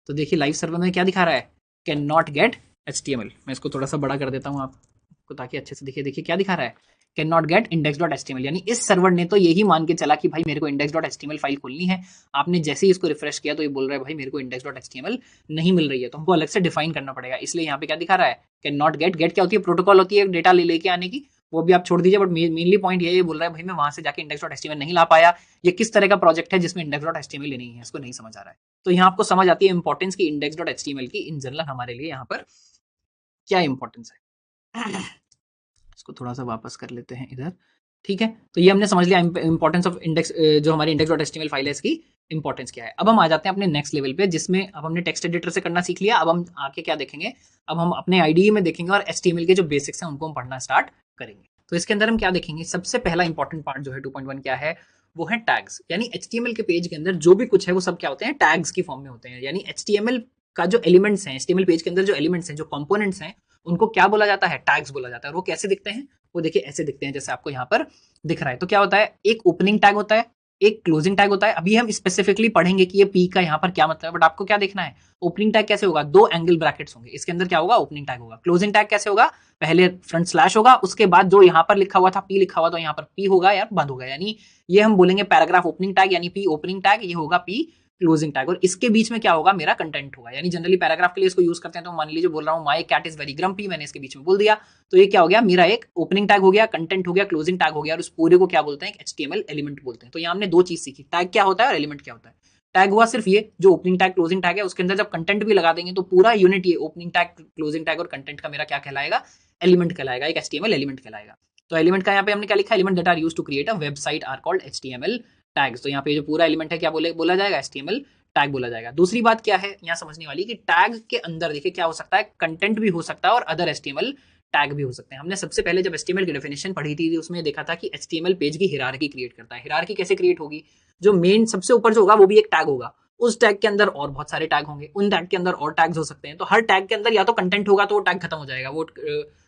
तो देखिए लाइव सर्वर में क्या दिखा रहा है, कैन नॉट गेट HTML। मैं इसको थोड़ा सा बड़ा कर देता हूँ आपको ताकि अच्छे से दिखे। देखिए क्या दिखा रहा है, कैन नॉट गेट index.html, यानी इस सर्वर ने तो यही मान के चला कि भाई मेरे को index.html फाइल खोलनी है। आपने जैसे ही इसको रिफ्रेश किया तो ये बोल रहा है भाई मेरे को index.html नहीं मिल रही है, तो हमको अलग से डिफाइन करना पड़ेगा। इसलिए यहाँ पे क्या दिखा रहा है, कैन नॉट गेट। गेट क्या होती है, प्रोटोकॉल होती है डेटा लेके आने की, वो भी आप छोड़ दीजिए, बट मेनली पॉइंट ये बोल रहा है भाई मैं वहां से जाके index.html नहीं ला पाया। ये किस तरह का प्रोजेक्ट है जिसमें index.html ही नहीं है, इसको नहीं समझ आ रहा है। तो यहाँ आपको समझ आती है इंपॉर्टेंस की index.html की इन जनरल हमारे लिए यहाँ पर क्या इंपॉर्टेंस है। इसको थोड़ा सा वापस कर लेते हैं इधर। ठीक है, तो ये हमने समझ लिया इंपॉर्टेंस ऑफ इंडेक्स, जो हमारी index.html फाइल है इसकी इंपॉर्टेंस क्या है। अब हम आ जाते हैं अपने नेक्स्ट लेवल पे, जिसमें अब हमने टेक्स्ट एडिटर से करना सीख लिया। अब हम आके क्या देखेंगे, अब हम अपने IDE में देखेंगे और HTML के जो बेसिक्स हैं उनको हम पढ़ना स्टार्ट करेंगे। तो इसके अंदर हम क्या देखेंगे, सबसे पहला इंपॉर्टेंट पार्ट जो है 2.1 क्या है, वो है टैग्स। यानी HTML के पेज के अंदर जो भी कुछ है वो सब क्या होते हैं, टैग्स की फॉर्म में होते हैं। यानी HTML का जो एलिमेंट्स हैं, HTML पेज के अंदर जो एलिमेंट्स हैं, जो कंपोनेंट्स हैं, उनको क्या बोला जाता है, टैग्स बोला जाता है। और वो कैसे दिखते हैं, वो देखिए ऐसे दिखते हैं जैसे आपको यहाँ पर दिख रहा है। तो क्या होता है, एक ओपनिंग टैग होता है, एक क्लोजिंग टैग होता है। अभी हम स्पेसिफिकली पढ़ेंगे कि ये पी का यहाँ पर क्या मतलब है, बट आपको क्या देखना है, ओपनिंग टैग कैसे होगा, दो एंगल ब्रैकेट्स होंगे, इसके अंदर क्या होगा, ओपनिंग टैग होगा। क्लोजिंग टैग कैसे होगा, पहले फ्रंट स्लैश होगा, उसके बाद जो यहाँ पर लिखा हुआ था पी लिखा हुआ, तो यहाँ पर पी होगा या बंद होगा। यानी ये हम बोलेंगे पैराग्राफ ओपनिंग टैग, यानी पी ओपनिंग टैग, ये होगा पी क्लोजिंग टैग। और इसके बीच में क्या होगा, मेरा कंटेंट होगा। यानी जनरली पैराग्राफ के लिए इसको यूज करते हैं, तो मान लीजिए बोल रहा हूँ my cat is very grumpy, मैंने इसके बीच में बोल दिया, तो ये क्या हो गया, मेरा एक ओपनिंग टैग हो गया, कंटेंट हो गया, क्लोजिंग टैग हो गया, और उस पूरे को क्या बोलते हैं, HTML एलिमेंट बोलते हैं। तो यहाँ हमने दो चीज सीखी, टैग क्या होता है और एलिमेंट क्या होता है। टैग हुआ सिर्फ ये जो ओपनिंग टैग क्लोजिंग टैग है, उसके अंदर जब कंटेंट भी लगा देंगे तो पूरा यूनिट ये ओपनिंग टैग क्लोजिंग टैग और कंटेंट का मेरा क्या कहलाएगा, एलिमेंट कहलाएगा, एक HTML एलिमेंट कहलाएगा। तो एलिमेंट का यहाँ पे हमने क्या लिखा, element that are used to create a website are called HTML tags. तो यहाँ पे जो पूरा एलिमेंट है क्या बोला जाएगा, HTML टैग बोला जाएगा। दूसरी बात क्या है यहाँ समझने वाली, कि टैग के अंदर देखिए क्या हो सकता है, कंटेंट भी हो सकता है और अदर HTML टैग भी हो सकते हैं। हमने सबसे पहले जब HTML की डेफिनेशन पढ़ी थी उसमें देखा था कि HTML पेज की हिरार्की क्रिएट करता है। हिरार्की कैसे क्रिएट होगी, जो मेन सबसे ऊपर जो होगा वो भी एक टैग होगा, उस टैग के अंदर और बहुत सारे टैग होंगे, उन टैग के अंदर और टैग्स हो सकते हैं। तो हर टैग के अंदर या तो कंटेंट होगा तो वो टैग खत्म हो जाएगा, वो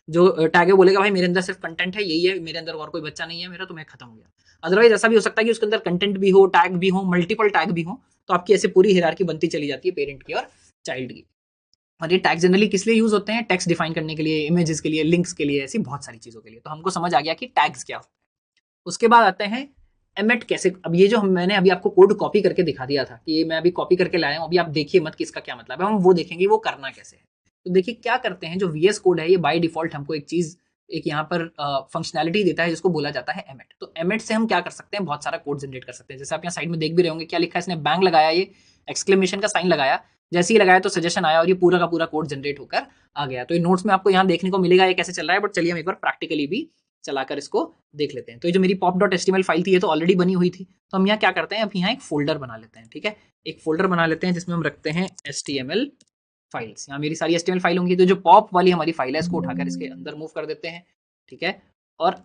जो टैग है बोलेगा भाई मेरे अंदर सिर्फ कंटेंट है, यही है, मेरे अंदर और कोई बच्चा नहीं है मेरा, तो मैं खत्म हो गया। अदरवाइज ऐसा भी हो सकता है कि उसके अंदर कंटेंट भी हो, टैग भी हो, मल्टीपल टैग भी हो, तो आपकी ऐसे पूरी हिरार्की बनती चली जाती है पेरेंट की और चाइल्ड की। और ये टैग जनरली किस लिए यूज होते हैं, टेक्स्ट डिफाइन करने के लिए, इमेजेस के लिए, लिंक्स के लिए, ऐसी बहुत सारी चीजों के लिए। तो हमको समझ आ गया कि टैग्स क्या होता है। उसके बाद आते हैं एमेट कैसे। अब ये जो मैंने अभी आपको कोड कॉपी करके दिखा दिया था कि ये मैं अभी कॉपी करके लाया हूँ, अभी आप देखिए मत कि इसका क्या मतलब है, हम वो देखेंगे वो करना कैसे है। तो देखिए क्या करते हैं, जो VS कोड है ये बाय डिफॉल्ट हमको एक चीज, एक यहाँ पर फंक्शनैलिटी देता है जिसको बोला जाता है एमेट। तो एमेट से हम क्या कर सकते हैं, बहुत सारा कोड जनरेट कर सकते हैं। जैसे आप यहाँ साइड में देख भी रहे होंगे क्या लिखा है, इसने बैंग लगाया, ये एक्सक्लेमेशन का साइन लगाया, जैसे ही लगाया तो सजेशन आया और ये पूरा का पूरा कोड जनरेट होकर आ गया। तो ये नोट्स में आपको यहाँ देखने को मिलेगा ये कैसे चल रहा है, बट चलिए हम एक बार प्रैक्टिकली भी चलाकर इसको देख लेते हैं। तो ये जो मेरी pop.html फाइल थी ये तो ऑलरेडी बनी हुई थी, तो हम यहाँ क्या करते हैं, अब यहाँ एक फोल्डर बना लेते हैं। ठीक है, एक फोल्डर बना लेते हैं जिसमें हम रखते हैं HTML फाइल्स। यहाँ मेरी सारी HTML फाइल होंगी, तो जो पॉप वाली हमारी फाइल है इसको उठाकर इसके अंदर मूव कर देते हैं। ठीक है, और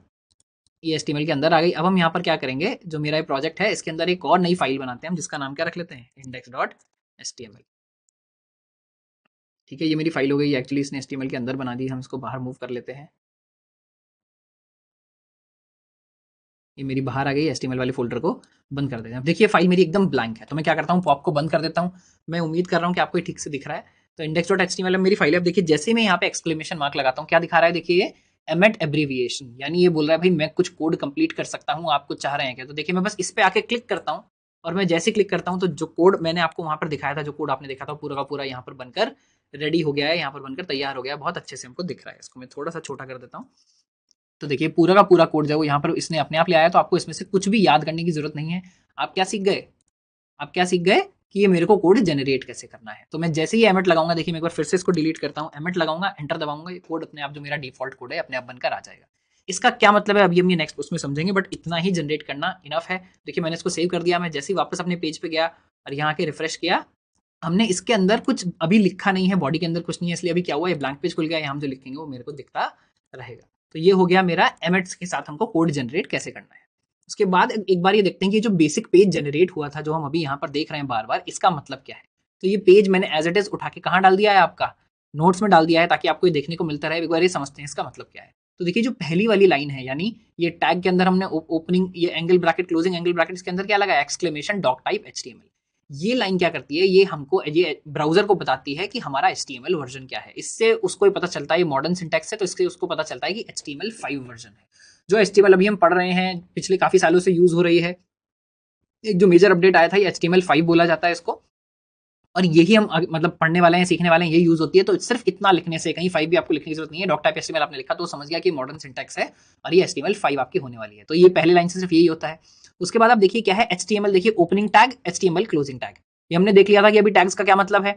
ये HTML के अंदर आ गई। अब हम यहाँ पर क्या करेंगे, जो मेरा ये प्रोजेक्ट है इसके अंदर एक और नई फाइल बनाते हैं हम, जिसका नाम क्या रख लेते हैं, index.html। ठीक है, ये मेरी फाइल हो गई। एक्चुअली इसने HTML के अंदर बना दी, हम इसको बाहर मूव कर लेते हैं। ये मेरी बाहर आ गई, HTML वाले फ़ोल्डर को बंद कर देते हैं। अब देखिए फाइल मेरी एकदम ब्लैंक है, तो मैं क्या करता हूँ, पॉप को बंद कर देता हूँ। मैं उम्मीद कर रहा हूँ कि आपको ये ठीक से दिख रहा है। तो index.html में मेरी फाइल है। अब देखिए जैसे ही मैं यहाँ पे एक्सक्लेमेशन मार्क लगाता हूँ, क्या दिखा रहा है, देखिए ये एमेट एब्रीविएशन, यानी ये बोल रहा है भाई मैं कुछ कोड कंप्लीट कर सकता हूँ, आप कुछ चाह रहे हैं क्या? तो देखिए मैं बस इस पे आके क्लिक करता हूँ, और मैं जैसे क्लिक करता हूँ तो जो कोड मैंने आपको वहाँ पर दिखाया था, जो कोड आपने देखा था, पूरा का पूरा यहाँ पर बनकर रेडी हो गया है, यहाँ पर बनकर तैयार हो गया है। बहुत अच्छे से हमको दिख रहा है। इसको मैं थोड़ा सा छोटा कर देता हूँ। तो देखिए पूरा का पूरा कोड जो है वो यहाँ पर इसने अपने आप ले आया, तो आपको इसमें से कुछ भी याद करने की जरूरत नहीं है। आप क्या सीख गए? आप क्या सीख गए कि ये मेरे को कोड जनरेट कैसे करना है। तो मैं जैसे ही एमिट लगाऊंगा, देखिए मैं एक बार फिर से इसको डिलीट करता हूँ, एमिट लगाऊंगा, एंटर दबाऊंगा, ये कोड अपने आप जो मेरा डिफॉल्ट कोड है अपने आप बनकर आ जाएगा। इसका क्या मतलब है अभी हम ये नेक्स्ट उसमें समझेंगे, बट इतना ही जनरेट करना इनफ है। देखिए मैंने इसको सेव कर दिया। मैं जैसे ही वापस अपने पेज पे गया और यहाँ के रिफ्रेश किया, हमने इसके अंदर कुछ अभी लिखा नहीं है, बॉडी के अंदर कुछ नहीं है, इसलिए अभी क्या हुआ, ये ब्लैंक पेज खुल गया। यहाँ हम जो लिखेंगे वो मेरे को दिखता रहेगा। तो ये हो गया मेरा एमिट्स के साथ हमको कोड जनरेट कैसे करना है। उसके बाद एक बार ये देखते हैं कि जो बेसिक पेज जनरेट हुआ था, जो हम अभी यहाँ पर देख रहे हैं बार बार, इसका मतलब क्या है। तो ये पेज मैंने एज इट इज उठा के कहाँ डाल दिया है, आपका नोट्स में डाल दिया है, ताकि आपको ये देखने को मिलता रहे। एक बार ये समझते हैं इसका मतलब क्या है। तो देखिए जो पहली वाली लाइन है, यानी ये टैग के अंदर हमने ओपनिंग, ये angle bracket, closing angle bracket, इसके अंदर क्या लगा, एक्सक्लेमेशन डॉक टाइप HTML। ये लाइन क्या करती है, ये हमको, ये ब्राउजर को बताती है कि हमारा HTML वर्जन क्या है। इससे उसको ही पता चलता है, ये मॉडर्न सिंटैक्स है, तो इससे उसको पता चलता है कि HTML 5 वर्जन है। जो HTML अभी हम पढ़ रहे हैं, पिछले काफी सालों से यूज हो रही है, एक जो मेजर अपडेट आया था, ये HTML 5 बोला जाता है इसको। और यही हम मतलब पढ़ने वाले हैं, सीखने वाले हैं, ये यूज होती है। तो सिर्फ इतना लिखने से, कहीं 5 भी आपको लिखने की जरूरत नहीं है। डॉक टाइप HTML आपने लिखा तो समझ गया कि मॉडर्न सिंटैक्स है और ये HTML 5 आपकी होने वाली है। तो ये पहले लाइन से सिर्फ यही होता है। उसके बाद आप देखिए क्या है, HTML, देखिए opening tag, HTML closing tag. ये हमने देख लिया था कि अभी टैग्स का क्या मतलब है।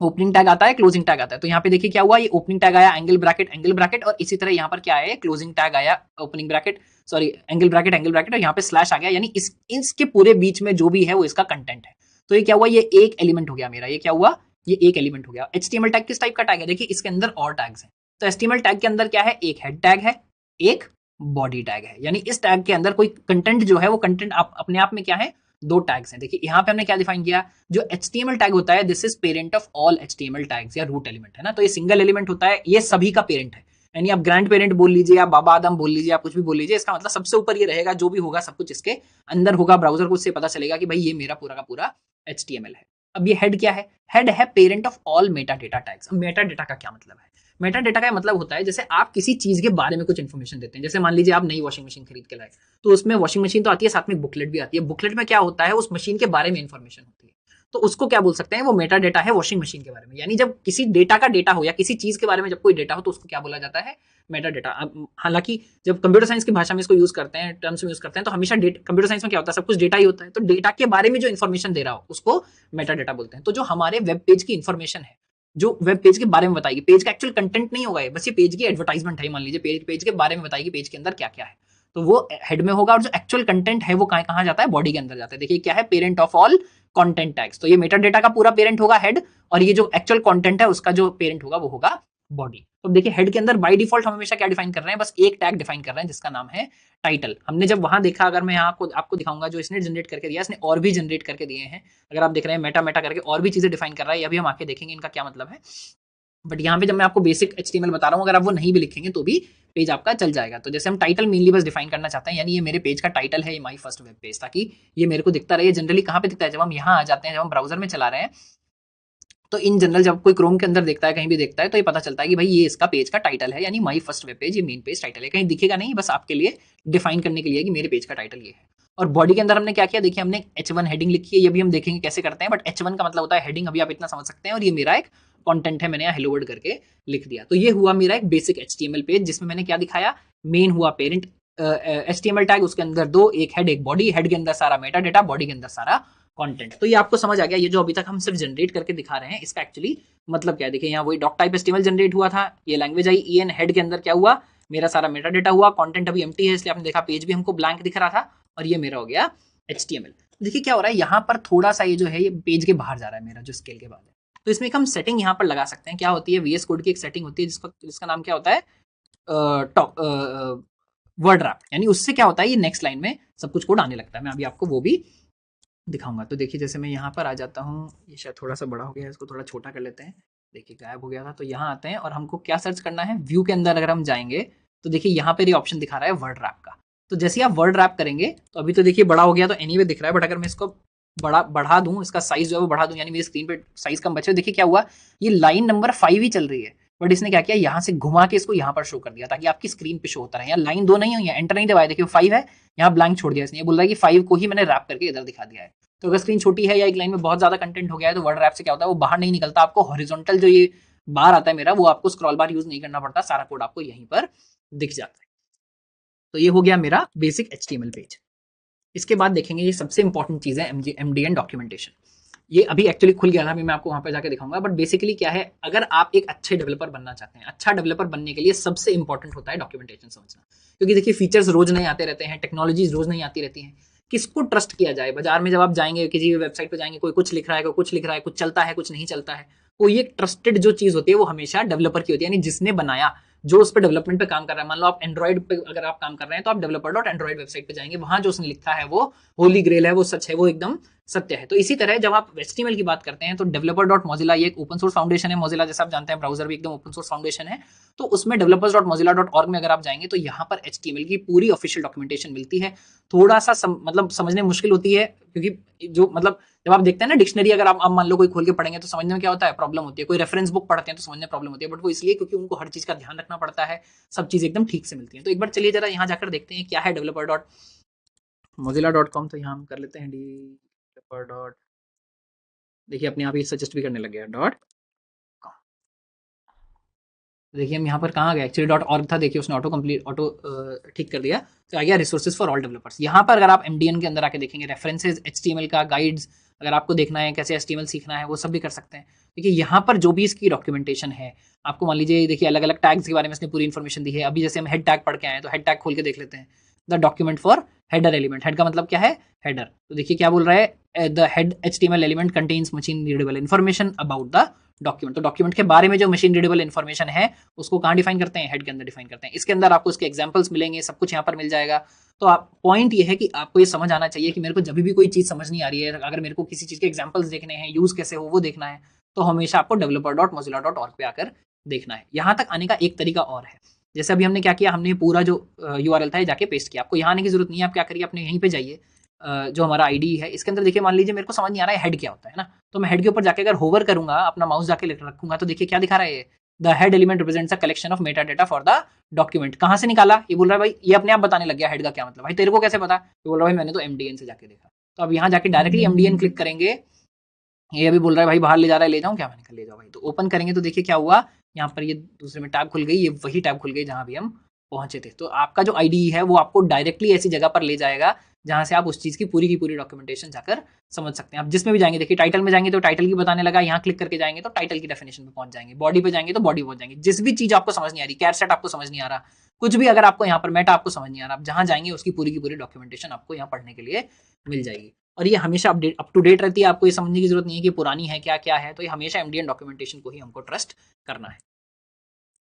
ओपनिंग टैग आता है, क्लोजिंग टैग आता है। तो यहाँ पे देखिए क्या हुआ, ये ओपनिंग टैग आया एंगल ब्रैकेट, और इसी तरह यहाँ पर क्या आया, क्लोजिंग टैग आया opening bracket, sorry angle bracket, और यहाँ पे स्लैश आ गया, यानी इसके पूरे बीच में जो भी है वो इसका कंटेंट है। तो ये क्या हुआ, ये एक एलिमेंट हो गया मेरा। ये क्या हुआ, ये एक एलिमेंट हो गया। HTML टैग किस टाइप का टैग है, देखिए इसके अंदर और टैग्स हैं। तो HTML टैग के अंदर क्या है, एक हेड टैग है, एक बॉडी टैग है। यानी इस टैग के अंदर कोई कंटेंट जो है, वो कंटेंट अपने आप में क्या है, दो टैग्स हैं। देखिए यहाँ पे हमने क्या डिफाइन किया, जो HTML टैग होता है, this is parent of all HTML tags, या रूट एलिमेंट है ना। तो ये सिंगल एलिमेंट होता है, ये सभी का पेरेंट है। यानी आप ग्रैंड पेरेंट बोल लीजिए, आप बाबा आदम बोल लीजिए, आप कुछ भी बोल लीजिए, इसका मतलब सबसे ऊपर ये रहेगा। जो भी होगा सब कुछ इसके अंदर होगा। ब्राउजर को उससे पता चलेगा कि भाई ये मेरा पूरा का पूरा HTML है। अब ये हेड क्या है, हेड है parent of all Meta data tags. अब मेटा डेटा का क्या मतलब है, मेटा डेटा का मतलब होता है, जैसे आप किसी चीज के बारे में कुछ इन्फॉर्मेशन देते हैं। जैसे मान लीजिए आप नई वॉशिंग मशीन खरीद के लाए, तो उसमें वॉशिंग मशीन तो आती है, साथ में बुकलेट भी आती है। बुकलेट में क्या होता है, उस मशीन के बारे में इंफॉर्मेशन होती है। तो उसको क्या बोल सकते हैं, वो मेटा डेटा है वॉशिंग मशीन के बारे में। यानी जब किसी डेटा का डेटा हो, या किसी चीज के बारे में जब कोई डेटा हो, तो उसको क्या बोला जाता है, मेटा डेटा। हालांकि जब कंप्यूटर साइंस की भाषा में इसको यूज करते हैं, टर्म्स में यूज करते हैं, तो हमेशा कंप्यूटर साइंस में क्या होता है, सब कुछ डेटा ही होता है। तो डेटा के बारे में जो इन्फॉर्मेशन दे रहा हो उसको मेटा डेटा बोलते हैं। तो जो हमारे वेब पेज की इन्फॉर्मेशन है, जो वेब पेज के बारे में बताएगी, पेज का एक्चुअल कंटेंट नहीं होगा, बस ये पेज की एडवर्टाइजमेंट है। मान लीजिए पेज के बारे में बताएगी, पेज के अंदर क्या क्या है, तो वो हेड में होगा। और जो एक्चुअल कंटेंट है वो कहाँ जाता है, बॉडी के अंदर जाता है। देखिए क्या है, parent of all content tags. तो ये मेटा डेटा का पूरा पेरेंट होगा हेड, और ये जो एक्चुअल कंटेंट है उसका जो पेरेंट होगा वो होगा बॉडी। तो देखिए हेड के अंदर बाय डिफॉल्ट हम हमेशा क्या डिफाइन कर रहे हैं, बस एक टैग डिफाइन कर रहे हैं जिसका नाम है टाइटल। हमने जब वहां देखा, अगर मैं यहाँ आपको दिखाऊंगा, जो इसने जनरेट करके दिया, इसने और भी जनरेट करके दिए हैं। अगर आप देख रहे हैं मेटा मेटा करके और भी चीजें डिफाइन कर रहा है, अभी हम आके देखेंगे इनका क्या मतलब है। बट यहाँ पे जब मैं आपको बेसिक HTML बता रहा हूँ, अगर आप वो नहीं भी लिखेंगे तो भी पेज आपका चल जाएगा। तो जैसे हम टाइटल मेनली बस डिफाइन करना चाहते हैं, यानी ये मेरे पेज का टाइटल है, ये माई फर्स्ट वेब पेज, ताकि ये मेरे को दिखता रहे। जनरली कहाँ पे दिखता है, जब हम यहाँ आ जाते हैं, जब हम ब्राउजर में चला रहे हैं, तो इन जनरल जब कोई क्रोम के अंदर देखता है, कहीं भी देखता है, तो ये पता चलता है कि भाई ये इसका पेज का टाइटल है, यानी माई फर्स्ट वेब पेज, ये मेन पेज टाइटल है। कहीं दिखेगा नहीं, बस आपके लिए डिफाइन करने के लिए कि मेरे पेज का टाइटल ये है। और बॉडी के अंदर हमने क्या किया, देखिए हमने H1 हेडिंग लिखी है, ये भी हम देखेंगे कैसे करते हैं। बट H1 का मतलब होता है हेडिंग, अभी आप इतना समझ सकते हैं। और ये मेरा एक कंटेंट है, मैंने यहाँ हेलो वर्ल्ड करके लिख दिया। तो ये हुआ मेरा एक बेसिक HTML पेज, जिसमें मैंने क्या दिखाया, मेन हुआ पेरेंट HTML टैग, उसके अंदर दो, एक हेड एक बॉडी, हेड के अंदर सारा मेटा डेटा, बॉडी के अंदर सारा कंटेंट। तो ये आपको समझ आ गया, ये जो अभी तक हम सिर्फ जनरेट करके दिखा रहे हैं, इसका एक्चुअली मतलब क्या है। देखिए यहाँ वही डॉक टाइप HTML जनरेट हुआ था, ये लैंग्वेज आई EN, हेड के अंदर क्या हुआ, मेरा सारा मेटा डेटा हुआ, कंटेंट अभी एम्प्टी है, इसलिए आपने देखा पेज भी हमको ब्लैंक दिख रहा था, और ये मेरा हो गया HTML। देखिए क्या हो रहा है, यहाँ पर थोड़ा सा ये जो है, ये पेज के बाहर जा रहा है मेरा, जो स्केल के बाद है। तो इसमें एक हम सेटिंग यहाँ पर लगा सकते हैं। क्या होती है, VS कोड की एक सेटिंग होती है, जिसका नाम क्या होता है, वर्ड रैप। यानी उससे क्या होता है, ये नेक्स्ट लाइन में सब कुछ कोड आने लगता है। मैं अभी आपको वो भी दिखाऊंगा। तो देखिए जैसे मैं यहाँ पर आ जाता हूँ, ये शायद थोड़ा सा बड़ा हो गया है, इसको थोड़ा छोटा कर लेते हैं। देखिए गायब हो गया था। तो यहाँ आते हैं और हमको क्या सर्च करना है, व्यू के अंदर अगर हम जाएँगे, तो देखिए यहाँ पर ये ऑप्शन दिखा रहा है वर्ड रैप का। तो जैसे ही आप वर्ड रैप करेंगे, तो अभी तो देखिए बड़ा हो गया तो एनीवे दिख रहा है, बट अगर मैं इसको बढ़ा दूँ, इसका साइज़ जो है वो बढ़ा दूँ, यानी मेरी स्क्रीन पे साइज़ कम बचे, देखिए क्या हुआ, ये लाइन नंबर 5 ही चल रही है। बट इसने क्या किया, यहाँ से घुमा के इसको यहाँ पर शो कर दिया ताकि आपकी स्क्रीन पे शो होता रहे। यहाँ लाइन 2 नहीं हुई है, एंटर नहीं दबाया, देखिए 5 है, यहाँ ब्लैंक छोड़ दिया इसने। ये बोल रहा है कि 5 को ही मैंने रैप करके इधर दिखा दिया है। तो अगर स्क्रीन छोटी है या एक लाइन में बहुत ज़्यादा कंटेंट हो गया है, तो वर्ड रैप से क्या होता है, वो बाहर नहीं निकलता, आपको हॉरिजॉन्टल जो ये बार आता है मेरा, वो आपको स्क्रॉल बार यूज़ नहीं करना पड़ता, सारा कोड आपको यहीं पर दिख जाता है। तो ये हो गया मेरा बेसिक HTML पेज। इसके बाद देखेंगे ये सबसे इंपॉर्टेंट चीज़ है MDN डॉक्यूमेंटेशन। ये अभी एक्चुअली खुल गया था, अभी मैं आपको वहाँ पे जाके दिखाऊंगा, बट बेसिकली क्या है, अगर आप एक अच्छे डेवलपर बनना चाहते हैं, अच्छा डेवलपर बनने के लिए सबसे इंपॉर्टेंट होता है डॉक्यूमेंटेशन समझना। क्योंकि देखिए फीचर्स रोज नहीं आते रहते हैं, टेक्नोलॉजीज रोज नहीं आती रहती हैं, किसको ट्रस्ट किया जाए। बाजार में जब आप जाएंगे, किसी वेबसाइट पर जाएंगे, कोई कुछ लिख रहा है, कोई कुछ लिख रहा है, कुछ चलता है, कुछ नहीं चलता है, कोई एक ट्रस्टेड जो चीज़ होती है वो हमेशा डेवलपर की होती है, यानी जिसने बनाया, जो उस पर डेवलपमेंट पे काम कर रहा है। मान लो आप एंड्रॉइड पे अगर आप काम कर रहे हैं, तो आप developer.android वेबसाइट पे जाएंगे, वहां जो उसने लिखा है वो होली ग्रेल है, वो सच है, वो एकदम सत्य है। तो इसी तरह जब आप HTML की बात करते हैं, तो developer.mozilla ये एक ओपन सोर्स फाउंडेशन है, मोजिला जैसा आप जानते हैं ब्राउजर भी एकदम ओपन सोर्स फाउंडेशन है। तो उसमें developers.mozilla.org में अगर आप जाएंगे, तो यहाँ पर HTML की पूरी ऑफिशियल डॉक्यूमेंटेशन मिलती है। थोड़ा सा मतलब समझने मुश्किल होती है, क्योंकि जो मतलब जब आप देखते हैं ना डिक्शनरी, अगर आप मान लो कोई खोल के पढ़ेंगे, तो समझने में क्या होता है, प्रॉब्लम होती है। कोई रेफरेंस बुक पढ़ते हैं तो समझने में प्रॉब्लम होती है, बट वो इसलिए क्योंकि उनको हर चीज का ध्यान रखना पड़ता है, सब चीज़ एकदम ठीक से मिलती है। तो एक बार चलिए जरा यहाँ जाकर देखते हैं क्या है developer.mozilla.com। तो यहाँ हम कर लेते हैं developer. देखिए अपने आप ही सजेस्ट भी करने लग गया डॉट। देखिए हम यहाँ पर कहाँ गए, एक्चुअली .org था, देखिए उसने ऑटो ठीक कर दिया। तो आ गया रिसोर्सेज फॉर ऑल डेवलपर्स। यहाँ पर अगर आप MDN के अंदर आके देखेंगे, रेफरेंसेज, HTML का गाइड्स, अगर आपको देखना है कैसे HTML सीखना है, वो सब भी कर सकते हैं। देखिए यहाँ पर जो भी इसकी डॉक्यूमेंटेशन है, आपको मान लीजिए देखिए अलग अलग टैग्स के बारे में इसने पूरी इन्फॉर्मेशन दी है। अभी जैसे हम हेड टैग पढ़ के आए हैं, तो हेड टैग खोल के देख लेते हैं। The document for header element, head का मतलब क्या है, हेडर। तो देखिए क्या बोल रहा है, the head HTML element contains machine readable information about the document. तो डॉक्यूमेंट के बारे में जो मशीन रीडेबल इन्फॉर्मेशन है, उसको कहाँ डिफाइन करते हैं, हेड के अंदर डिफाइन करते हैं। इसके अंदर आपको इसके एग्जांपल्स मिलेंगे, सब कुछ यहाँ पर मिल जाएगा। तो आप पॉइंट ये है कि आपको ये समझ आना चाहिए कि मेरे को जब भी कोई चीज़ समझ नहीं आ रही है, अगर मेरे को किसी चीज़ के एग्जांपल्स देखने हैं, यूज़ कैसे हो वो देखना है, तो हमेशा आपको developer.mozilla.org पे आकर देखना है। यहाँ तक आने का एक तरीका और है। जैसे अभी हमने क्या किया, हमने पूरा जो URL था ये जाके पेस्ट किया। आपको यहाँ आने की जरूरत नहीं है, आप क्या करिए, अपने यहीं पे जाइए, जो हमारा आईडी है इसके अंदर देखिए, मान लीजिए मेरे को समझ नहीं आ रहा है हेड क्या होता है ना, तो मैं हेड के ऊपर जाके अगर होवर करूंगा, अपना माउस जाके रखूंगा, तो देखिए क्या दिखा रहा है, the head element represents a collection of Meta data for the document. कहाँ से निकाला, ये बोल रहा है भाई, ये अपने आप बताने लग गया हेड का क्या मतलब। भाई तेरे को कैसे पता, ये बोल रहा है भाई मैंने तो MDN से जाके देखा। तो अब यहाँ जाके डायरेक्टली MDN क्लिक करेंगे। ये अभी बोल रहा है भाई बाहर ले जा रहा है, ले जाऊँ क्या, मैंने कहा ले जाओ भाई। तो ओपन करेंगे तो देखिए क्या हुआ, यहाँ पर ये दूसरे में टैब खुल गई, ये वही टैब खुल गई जहाँ भी हम पहुंचे थे। तो आपका जो आईडी है वो आपको डायरेक्टली ऐसी जगह पर ले जाएगा जहाँ से आप उस चीज़ की पूरी डॉक्यूमेंटेशन जाकर समझ सकते हैं। आप जिसमें भी जाएंगे, देखिए टाइटल में जाएंगे तो टाइटल की बताने लगा, यहाँ क्लिक करके जाएंगे तो टाइटल की डेफिनेशन पे पहुंच जाएंगे, बॉडी पे जाएंगे तो बॉडी पहुंच जाएंगे। जिस भी चीज़ आपको समझ नहीं आ रही, कैर सेट आपको समझ नहीं आ रहा, कुछ भी अगर आपको यहाँ पर मेटा आपको समझ नहीं आ रहा, आप जहाँ जाएंगे उसकी पूरी डॉक्यूमेंटेशन आपको यहाँ पढ़ने के लिए मिल जाएगी। और ये हमेशा अप टू डेट रहती है, आपको ये समझने की जरूरत नहीं है कि पुरानी है क्या क्या है। तो ये हमेशा MDN डॉक्यूमेंटेशन को ही हमको ट्रस्ट करना है।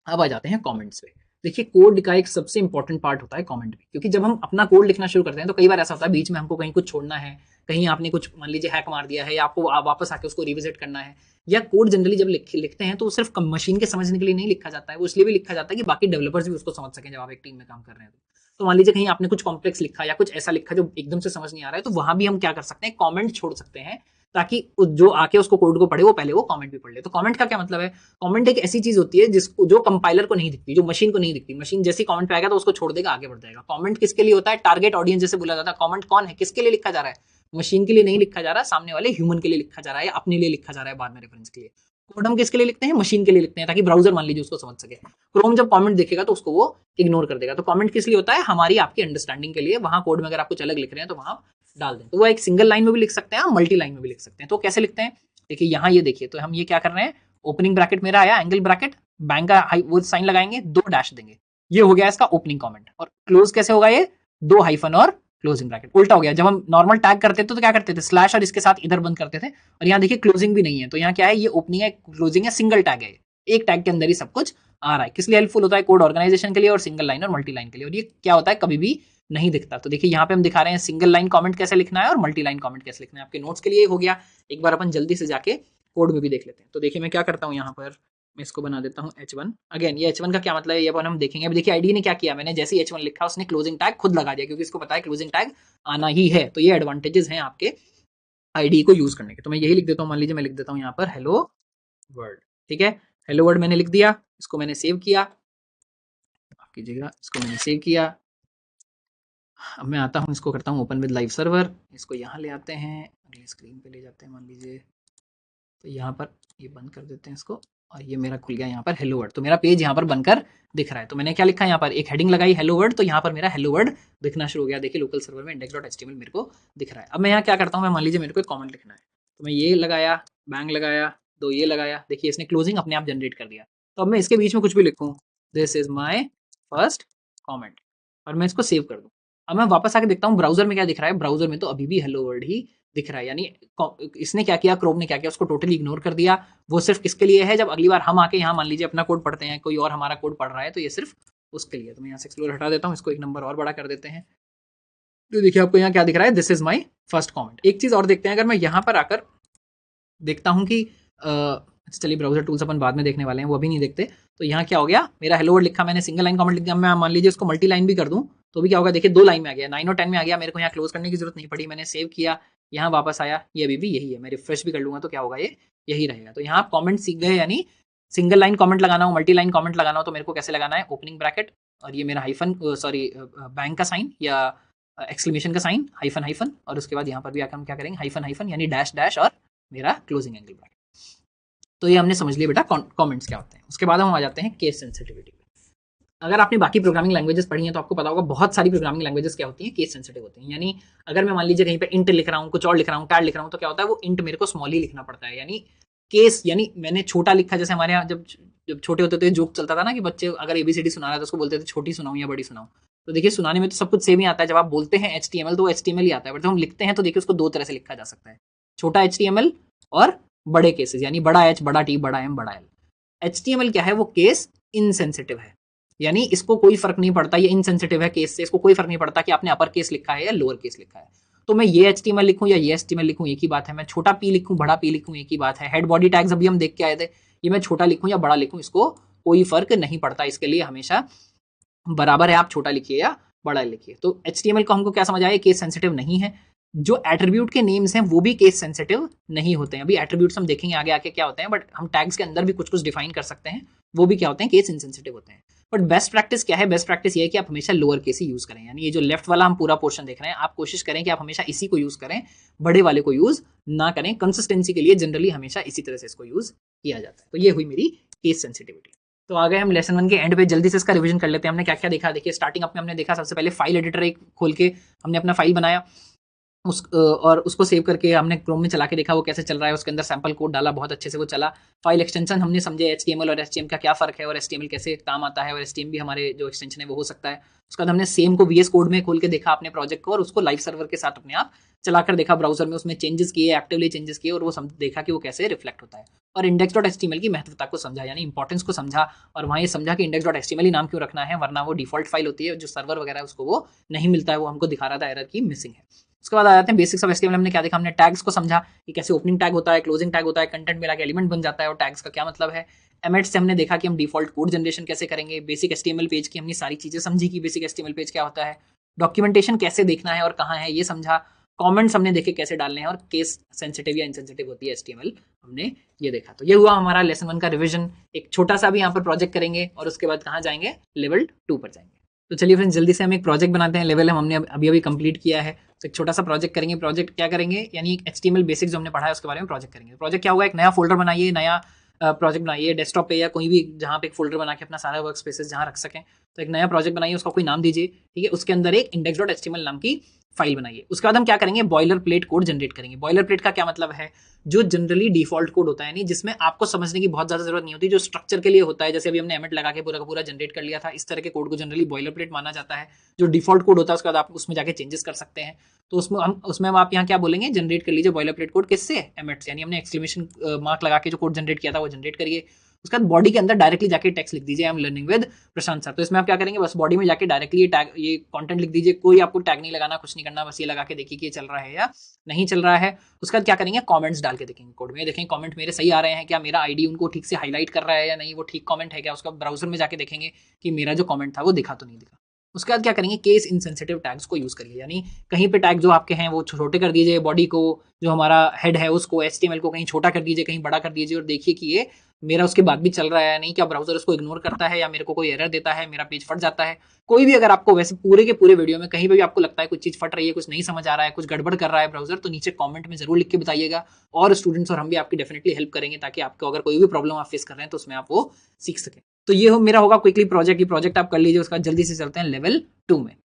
अब आ जाते हैं कमेंट्स पे। देखिए कोड का एक सबसे इंपॉर्टेंट पार्ट होता है कमेंट भी, क्योंकि जब हम अपना कोड लिखना शुरू करते हैं तो कई बार ऐसा होता है बीच में हमको कहीं कुछ छोड़ना है, कहीं आपने कुछ मान लीजिए हैक मार दिया है, या आपको वापस आके उसको रिविजिट करना है। या कोड जनरली जब लिखते हैं तो सिर्फ मशीन के समझने के लिए नहीं लिखा जाता है, वो इसलिए भी लिखा जाता है कि बाकी डेवलपर्स भी उसको समझ सकें जब आप एक टीम में काम कर रहे हैं। तो मान लीजिए कहीं आपने कुछ कॉम्प्लेक्स लिखा या कुछ ऐसा लिखा जो एकदम से समझ नहीं आ रहा है, तो वहां भी हम क्या कर सकते हैं, कमेंट छोड़ सकते हैं, ताकि जो आके उसको कोड को पढ़े वो पहले वो कमेंट भी पढ़ ले। तो कमेंट का क्या मतलब है, कमेंट एक ऐसी चीज होती है जिसको जो कंपाइलर को नहीं दिखती, जो मशीन को नहीं दिखती। मशीन जैसे कमेंट पे आएगा तो उसको छोड़ देगा, आगे बढ़ जाएगा। कमेंट किसके लिए होता है, टारगेट ऑडियंस जैसे बोला जाता है। कमेंट कौन है, किसके लिए लिखा जा रहा है, मशीन के लिए नहीं लिखा जा रहा, सामने वाले ह्यूमन के लिए लिखा जा रहा है, या अपने लिए लिखा जा रहा है बाद में रेफरेंस के लिए। कोड हम किसके लिए लिखते हैं, मशीन के लिए लिखते हैं, ताकि ब्राउजर मान लीजिए उसको समझ सके। क्रोम जब कमेंट देखेगा तो उसको वो इग्नोर कर देगा। तो कमेंट किस लिए होता है, हमारी आपकी अंडरस्टैंडिंग के लिए। वहां कोड में अगर आप कुछ अलग लिख रहे हैं तो वहां डाल दें। तो वो एक सिंगल लाइन में भी लिख सकते हैं, मल्टी लाइन में भी लिख सकते हैं। तो कैसे लिखते हैं, देखिए यहाँ ये देखिए, तो हम ये क्या कर रहे हैं, ओपनिंग ब्रैकेट मेरा आया, एंगल ब्रैकेट, बैंक का वो साइन लगाएंगे, 2 डैश देंगे, ये हो गया इसका ओपनिंग कमेंट। और क्लोज कैसे होगा, ये 2 हाइफन और क्लोजिंग ब्रैकेट। उल्टा हो गया, जब हम नॉर्मल टैग करते थे तो क्या करते थे, स्लैश और इसके साथ इधर बंद करते थे। और यहाँ देखिए क्लोजिंग भी नहीं है, तो यहाँ क्या है, ये ओपनिंग है, क्लोजिंग है, सिंगल टैग है, एक टैग के अंदर ही सब कुछ आ रहा है। किस लिए हेल्पफुल होता है, कोड ऑर्गेनाइजेशन के लिए और सिंगल लाइन और मल्टी लाइन के लिए। और ये क्या होता है, कभी भी नहीं दिखता। तो देखिए यहाँ पे हम दिखा रहे हैं सिंगल लाइन कमेंट कैसे लिखना है और मल्टी लाइन कमेंट कैसे लिखना है। आपके नोट्स के लिए हो गया, एक बार अपन जल्दी से जाके कोड में भी देख लेते हैं। तो देखिए मैं क्या करता हूँ यहाँ पर, मैं इसको बना देता हूँ H1। अगेन ये H1 का क्या मतलब है ये अपन हम देखेंगे। अब देखिए आईडी ने क्या किया, मैंने जैसे ही H1 लिखा उसने क्लोजिंग टैग खुद लगा दिया, क्योंकि इसको पता है क्लोजिंग टैग आना ही है। तो ये एडवांटेजेस हैं आपके आईडी को यूज करने के। तो मैं यही लिख देता हूँ, मान लीजिए मैं लिख देता हूँ यहाँ पर हेलो वर्ल्ड। ठीक है, हेलो वर्ल्ड मैंने लिख दिया, इसको मैंने सेव किया, माफ कीजिएगा, इसको मैंने सेव किया। अब मैं आता हूँ, इसको करता हूँ ओपन विद लाइव सर्वर, इसको यहाँ ले आते हैं, अगली स्क्रीन पे ले जाते हैं मान लीजिए। तो यहाँ पर ये बंद कर देते हैं इसको, और ये मेरा खुल गया यहाँ पर हेलो वर्ड। तो मेरा पेज यहाँ पर बनकर दिख रहा है। तो मैंने क्या लिखा यहाँ पर, एक हेडिंग लगाई हेलो वर्ड, तो यहाँ पर मेरा हेलो वर्ड दिखना शुरू हो गया। देखिए लोकल सर्वर में index.html मेरे को दिख रहा है। अब मैं यहाँ क्या करता हूँ, मैं मान लीजिए मेरे को एक कमेंट लिखना है, तो मैं ये लगाया, बैंग लगाया, दो ये लगाया, देखिए इसने क्लोजिंग अपने आप जनरेट कर दिया। तो अब मैं इसके बीच में कुछ भी लिखूँ, this is my first comment, और मैं इसको सेव कर दूँ। अब मैं वापस आके देखता हूँ ब्राउजर में क्या दिख रहा है, ब्राउजर में तो अभी भी हेलो वर्ड ही दिख रहा है। यानी इसने क्या किया, क्रोम ने क्या किया, उसको टोटली इग्नोर कर दिया। वो सिर्फ किसके लिए है, जब अगली बार हम आके यहाँ मान लीजिए अपना कोड पढ़ते हैं, कोई और हमारा कोड पढ़ रहा है, तो ये सिर्फ उसके लिए। तो मैं यहाँ से एक्सप्लोर हटा देता हूँ, इसको एक नंबर और बड़ा कर देते हैं। तो देखिए आपको यहाँ क्या दिख रहा है, this is my first comment. एक चीज और देखते हैं, अगर मैं यहाँ पर आकर देखता हूँ कि चलिए ब्राउजर टूल्स अपन बाद में देखने वाले हैं, वो अभी नहीं देखते। तो यहाँ क्या हो गया, मेरा हेलो वर्ड लिखा, मैंने सिंगल लाइन कमेंट लिख दिया। मैं मान लीजिए उसको मल्टी लाइन भी कर दूं तो भी क्या होगा, देखिए 2 लाइन में आ गया, 9 और 10 में आ गया। मेरे को यहाँ क्लोज करने की जरूरत नहीं पड़ी, मैंने सेव किया, यहाँ वापस आया, ये अभी भी यही है। मैं रिफ्रेश भी कर लूंगा तो क्या होगा, ये यही रहेगा। तो यहाँ आप कॉमेंट सीख गए, यानी सिंगल लाइन कॉमेंट लगाना हो, मल्टी लाइन कॉमेंट लगाना हो, तो मेरे को कैसे लगाना है, ओपनिंग ब्रैकेट और ये मेरा हाइफन, सॉरी बैंक का साइन या एक्सक्लेमेशन का साइन, हाइफन हाइफन, और उसके बाद यहाँ पर भी आकर हम क्या करेंगे, हाइफन हाइफन यानी डैश डैश और मेरा क्लोजिंग एंगल ब्रैकेट। तो ये हमने समझ लिया बेटा कमेंट्स क्या होते हैं। उसके बाद हम आ जाते हैं केस सेंसिटिविटी। अगर आपने बाकी प्रोग्रामिंग लैंग्वेजेस पढ़ी हैं तो आपको पता होगा बहुत सारी प्रोग्रामिंग लैंग्वेजेस क्या होती हैं, केस सेंसिटिव होती हैं। यानी अगर मैं मान लीजिए कहीं पे इंट लिख रहा हूँ, कुछ और लिख रहा हूँ, टैग लिख रहा हूँ, तो क्या होता है, वो इंट मेरे को स्मॉल ही लिखना पड़ता है। यानी केस, यानी मैंने छोटा लिखा, जैसे हमारे यहाँ जब जब छोटे होते थे जोक चलता था ना कि बच्चे अगर एबीसीडी सुना रहा है तो उसको बोलते थे छोटी सुनाऊं या बड़ी सुनाऊं। तो देखिए सुनाने में तो सब कुछ सेम ही आता है, जब आप बोलते हैं HTML तो HTML ही आता है, बट जब हम लिखते हैं तो देखिए उसको दो तरह से लिखा जा सकता है, छोटा HTML और बड़े केसेस, यानी बड़ा H, बड़ा T, बड़ा M, बड़ा L। HTML क्या है, वो केस इनसेंसिटिव है, यानी इसको कोई फर्क नहीं पड़ता, ये इनसेंसिटिव है केस से, इसको कोई फर्क नहीं पड़ता कि आपने अपर केस लिखा है या लोअर केस लिखा है। तो मैं ये HTML लिखूं या ये HTML लिखूं एक ही बात है, मैं छोटा p लिखूं बड़ा p लिखूं एक ही बात है। हेड बॉडी टैग्स अभी हम देख के आए थे, ये मैं छोटा लिखूं या बड़ा लिखूं इसको कोई फर्क नहीं पड़ता, इसके लिए हमेशा बराबर है, आप छोटा लिखिए या बड़ा लिखिए। तो HTML को हमको क्या समझ आया, केस सेंसिटिव नहीं है। जो एट्रीब्यूट के नेम्स हैं वो भी केस सेंसिटिव नहीं होते हैं। अभी एट्रीब्यूट्स हम देखेंगे आगे आके क्या होते हैं, बट हम टैग्स के अंदर भी कुछ कुछ डिफाइन कर सकते हैं, वो भी क्या होते हैं, केस इनसेंसिटिव होते हैं। बट बेस्ट प्रैक्टिस क्या है, बेस्ट प्रैक्टिस ये है कि आप हमेशा लोअर केस ही यूज करें। यानी ये जो लेफ्ट वाला हम पूरा पोर्शन देख रहे हैं, आप कोशिश करें कि आप हमेशा इसी को यूज करें, बड़े वाले को यूज ना करें। कंसिस्टेंसी के लिए जनरली हमेशा इसी तरह से इसको यूज किया जाता है। तो ये हुई मेरी केस सेंसिटिविटी। तो आ गए हम लेसन 1 के एंड पे, जल्दी से इसका रिवीजन कर लेते हैं। हमने क्या क्या देखा, देखिए स्टार्टिंग अप में हमने देखा सबसे पहले फाइल एडिटर एक खोल के हमने अपना फाइल बनाया, और उसको सेव करके हमने क्रोम में चला के देखा वो कैसे चल रहा है, उसके अंदर सैंपल कोड डाला, बहुत अच्छे से वो चला। फाइल एक्सटेंशन हमने समझे HTML और HTML का क्या फर्क है, और HTML कैसे काम आता है, और HTML भी हमारे जो एक्सटेंशन है वो हो सकता है। उसके बाद हमने सेम को VS कोड में खोल के देखा अपने प्रोजेक्ट को, और उसको लाइव सर्वर के साथ अपने आप चलाकर देखा ब्राउजर में, उसमें चेंजेस किए, एक्टिवली चेंजेस किए, और वो देखा कि वो कैसे रिफ्लेक्ट होता है। और index.html की महत्वता को समझा, यानी इंपॉर्टेंस को समझा, और वहाँ ये समझा कि index.html ही नाम क्यों रखना है, वरना वो डिफॉल्ट फाइल होती है, जो सर्वर वगैरह उसको वो नहीं मिलता है, वो हमको दिखा रहा था एरर की मिसिंग है। उसके बाद आ जाते हैं बेसिक्स ऑफ HTML। हमने क्या देखा, हमने टैग्स को समझा कि कैसे ओपनिंग टैग होता है, क्लोजिंग टैग होता है, कंटेंट में लाके एलिमेंट बन जाता है, और टैग्स का क्या मतलब है। एमेट्स से हमने देखा कि हम डिफॉल्ट कोड जनरेशन कैसे करेंगे। बेसिक HTML पेज की हमने सारी चीजें समझी कि बेसिक HTMल पेज क्या होता है। डॉक्यूमेंटेशन कैसे देखना है और कहाँ है ये समझा। कमेंट्स हमने देखे कैसे डालने हैं, और केस सेंसिटिव या इनसेंसिटिव होती है HTML, हमने ये देखा। तो ये हुआ हमारा लेसन 1 का रिवीजन। एक छोटा सा भी यहाँ पर प्रोजेक्ट करेंगे, और उसके बाद कहाँ जाएंगे, लेवल 2 पर जाएंगे। तो चलिए फ्रेंड्स जल्दी से हम एक प्रोजेक्ट बनाते हैं। लेवल हमने अभी अभी कंप्लीट किया है, तो एक छोटा सा प्रोजेक्ट करेंगे। प्रोजेक्ट क्या करेंगे, यानी HTML बेसिक्स जो हमने पढ़ा है उसके बारे में प्रोजेक्ट करेंगे। प्रोजेक्ट क्या होगा, एक नया फोल्डर बनाइए, नया प्रोजेक्ट बनाइए डेस्कटॉप पे या कोई भी जहाँ पे एक फोल्डर बना के अपना सारा वर्क स्पेसेस जहाँ रख सकें। तो एक नया प्रोजेक्ट बनाइए, उसका कोई नाम दीजिए, ठीक है। उसके अंदर एक index.html नाम की फाइल बनाइए। उसके बाद हम क्या करेंगे, बॉयलर प्लेट कोड जनरेट करेंगे। बॉयलर प्लेट का क्या मतलब है, जो जनरली डिफॉल्ट कोड होता है, यानी जिसमें आपको समझने की बहुत ज्यादा जरूरत नहीं होती, जो स्ट्रक्चर के लिए होता है। जैसे अभी हमने एमिट लगा के पूरा का पूरा जनरेट कर लिया था, इस तरह के कोड को जनरली बॉयलर प्लेट माना जाता है। जो डिफॉल्ट कोड होता है उसके बाद आप उसमें जाके चेंजेस कर सकते हैं। तो उसमें आप यहाँ क्या बोलेंगे, जनरेट कर लीजिए बॉयलर प्लेट कोड किससे, एमिट से। यानी हमने एक्सक्लेमेशन मार्क लगा के जो कोड जनरेट किया था वो जनरेट करिए। उसके बाद बॉडी के अंदर डायरेक्टली जाके टेक्स्ट लिख दीजिए, I am learning with Prashant sir. तो इसमें आप क्या करेंगे, बस बॉडी में जाके डायरेक्टली ये टैग, ये कंटेंट लिख दीजिए, कोई आपको टैग नहीं लगाना, कुछ नहीं करना, बस ये लगा के देखिए कि ये चल रहा है या नहीं चल रहा है। उसके बाद क्या करेंगे, कमेंट्स डाल के देखेंगे कोड में, देखेंगे कमेंट मेरे सही आ रहे हैं क्या, मेरा आईडी उनको ठीक से हाईलाइट कर रहा है या नहीं, वो ठीक कमेंट है क्या। उसका ब्राउजर में जाके देखेंगे कि मेरा जो कमेंट था वो दिखा तो नहीं दिखा। उसके बाद क्या करेंगे, केस इनसेंसिटिव टैग्स को यूज करिए, यानी कहीं पे टैग जो आपके हैं वो छोटे कर दीजिए, बॉडी को, जो हमारा हेड है उसको, HTML को कहीं छोटा कर दीजिए, कहीं बड़ा कर दीजिए, और देखिए कि ये मेरा उसके बाद भी चल रहा है या नहीं, क्या ब्राउजर उसको इग्नोर करता है या मेरे को कोई एरर देता है, मेरा पेज फट जाता है। कोई भी अगर आपको वैसे पूरे के पूरे वीडियो में कहीं पे भी आपको लगता है कुछ चीज फट रही है, कुछ नहीं समझ आ रहा है, कुछ गड़बड़ कर रहा है ब्राउजर, तो नीचे कमेंट में जरूर लिख के बताइएगा, और स्टूडेंट्स और हम भी आपकी डेफिनेटली हेल्प करेंगे, ताकि आपको अगर कोई भी प्रॉब्लम आप फेस कर रहे हैं तो उसमें आप वो सीख सकें। तो ये मेरा होगा क्विकली प्रोजेक्ट, ये प्रोजेक्ट आप कर लीजिए। उसका जल्दी से चलते हैं लेवल 2 में।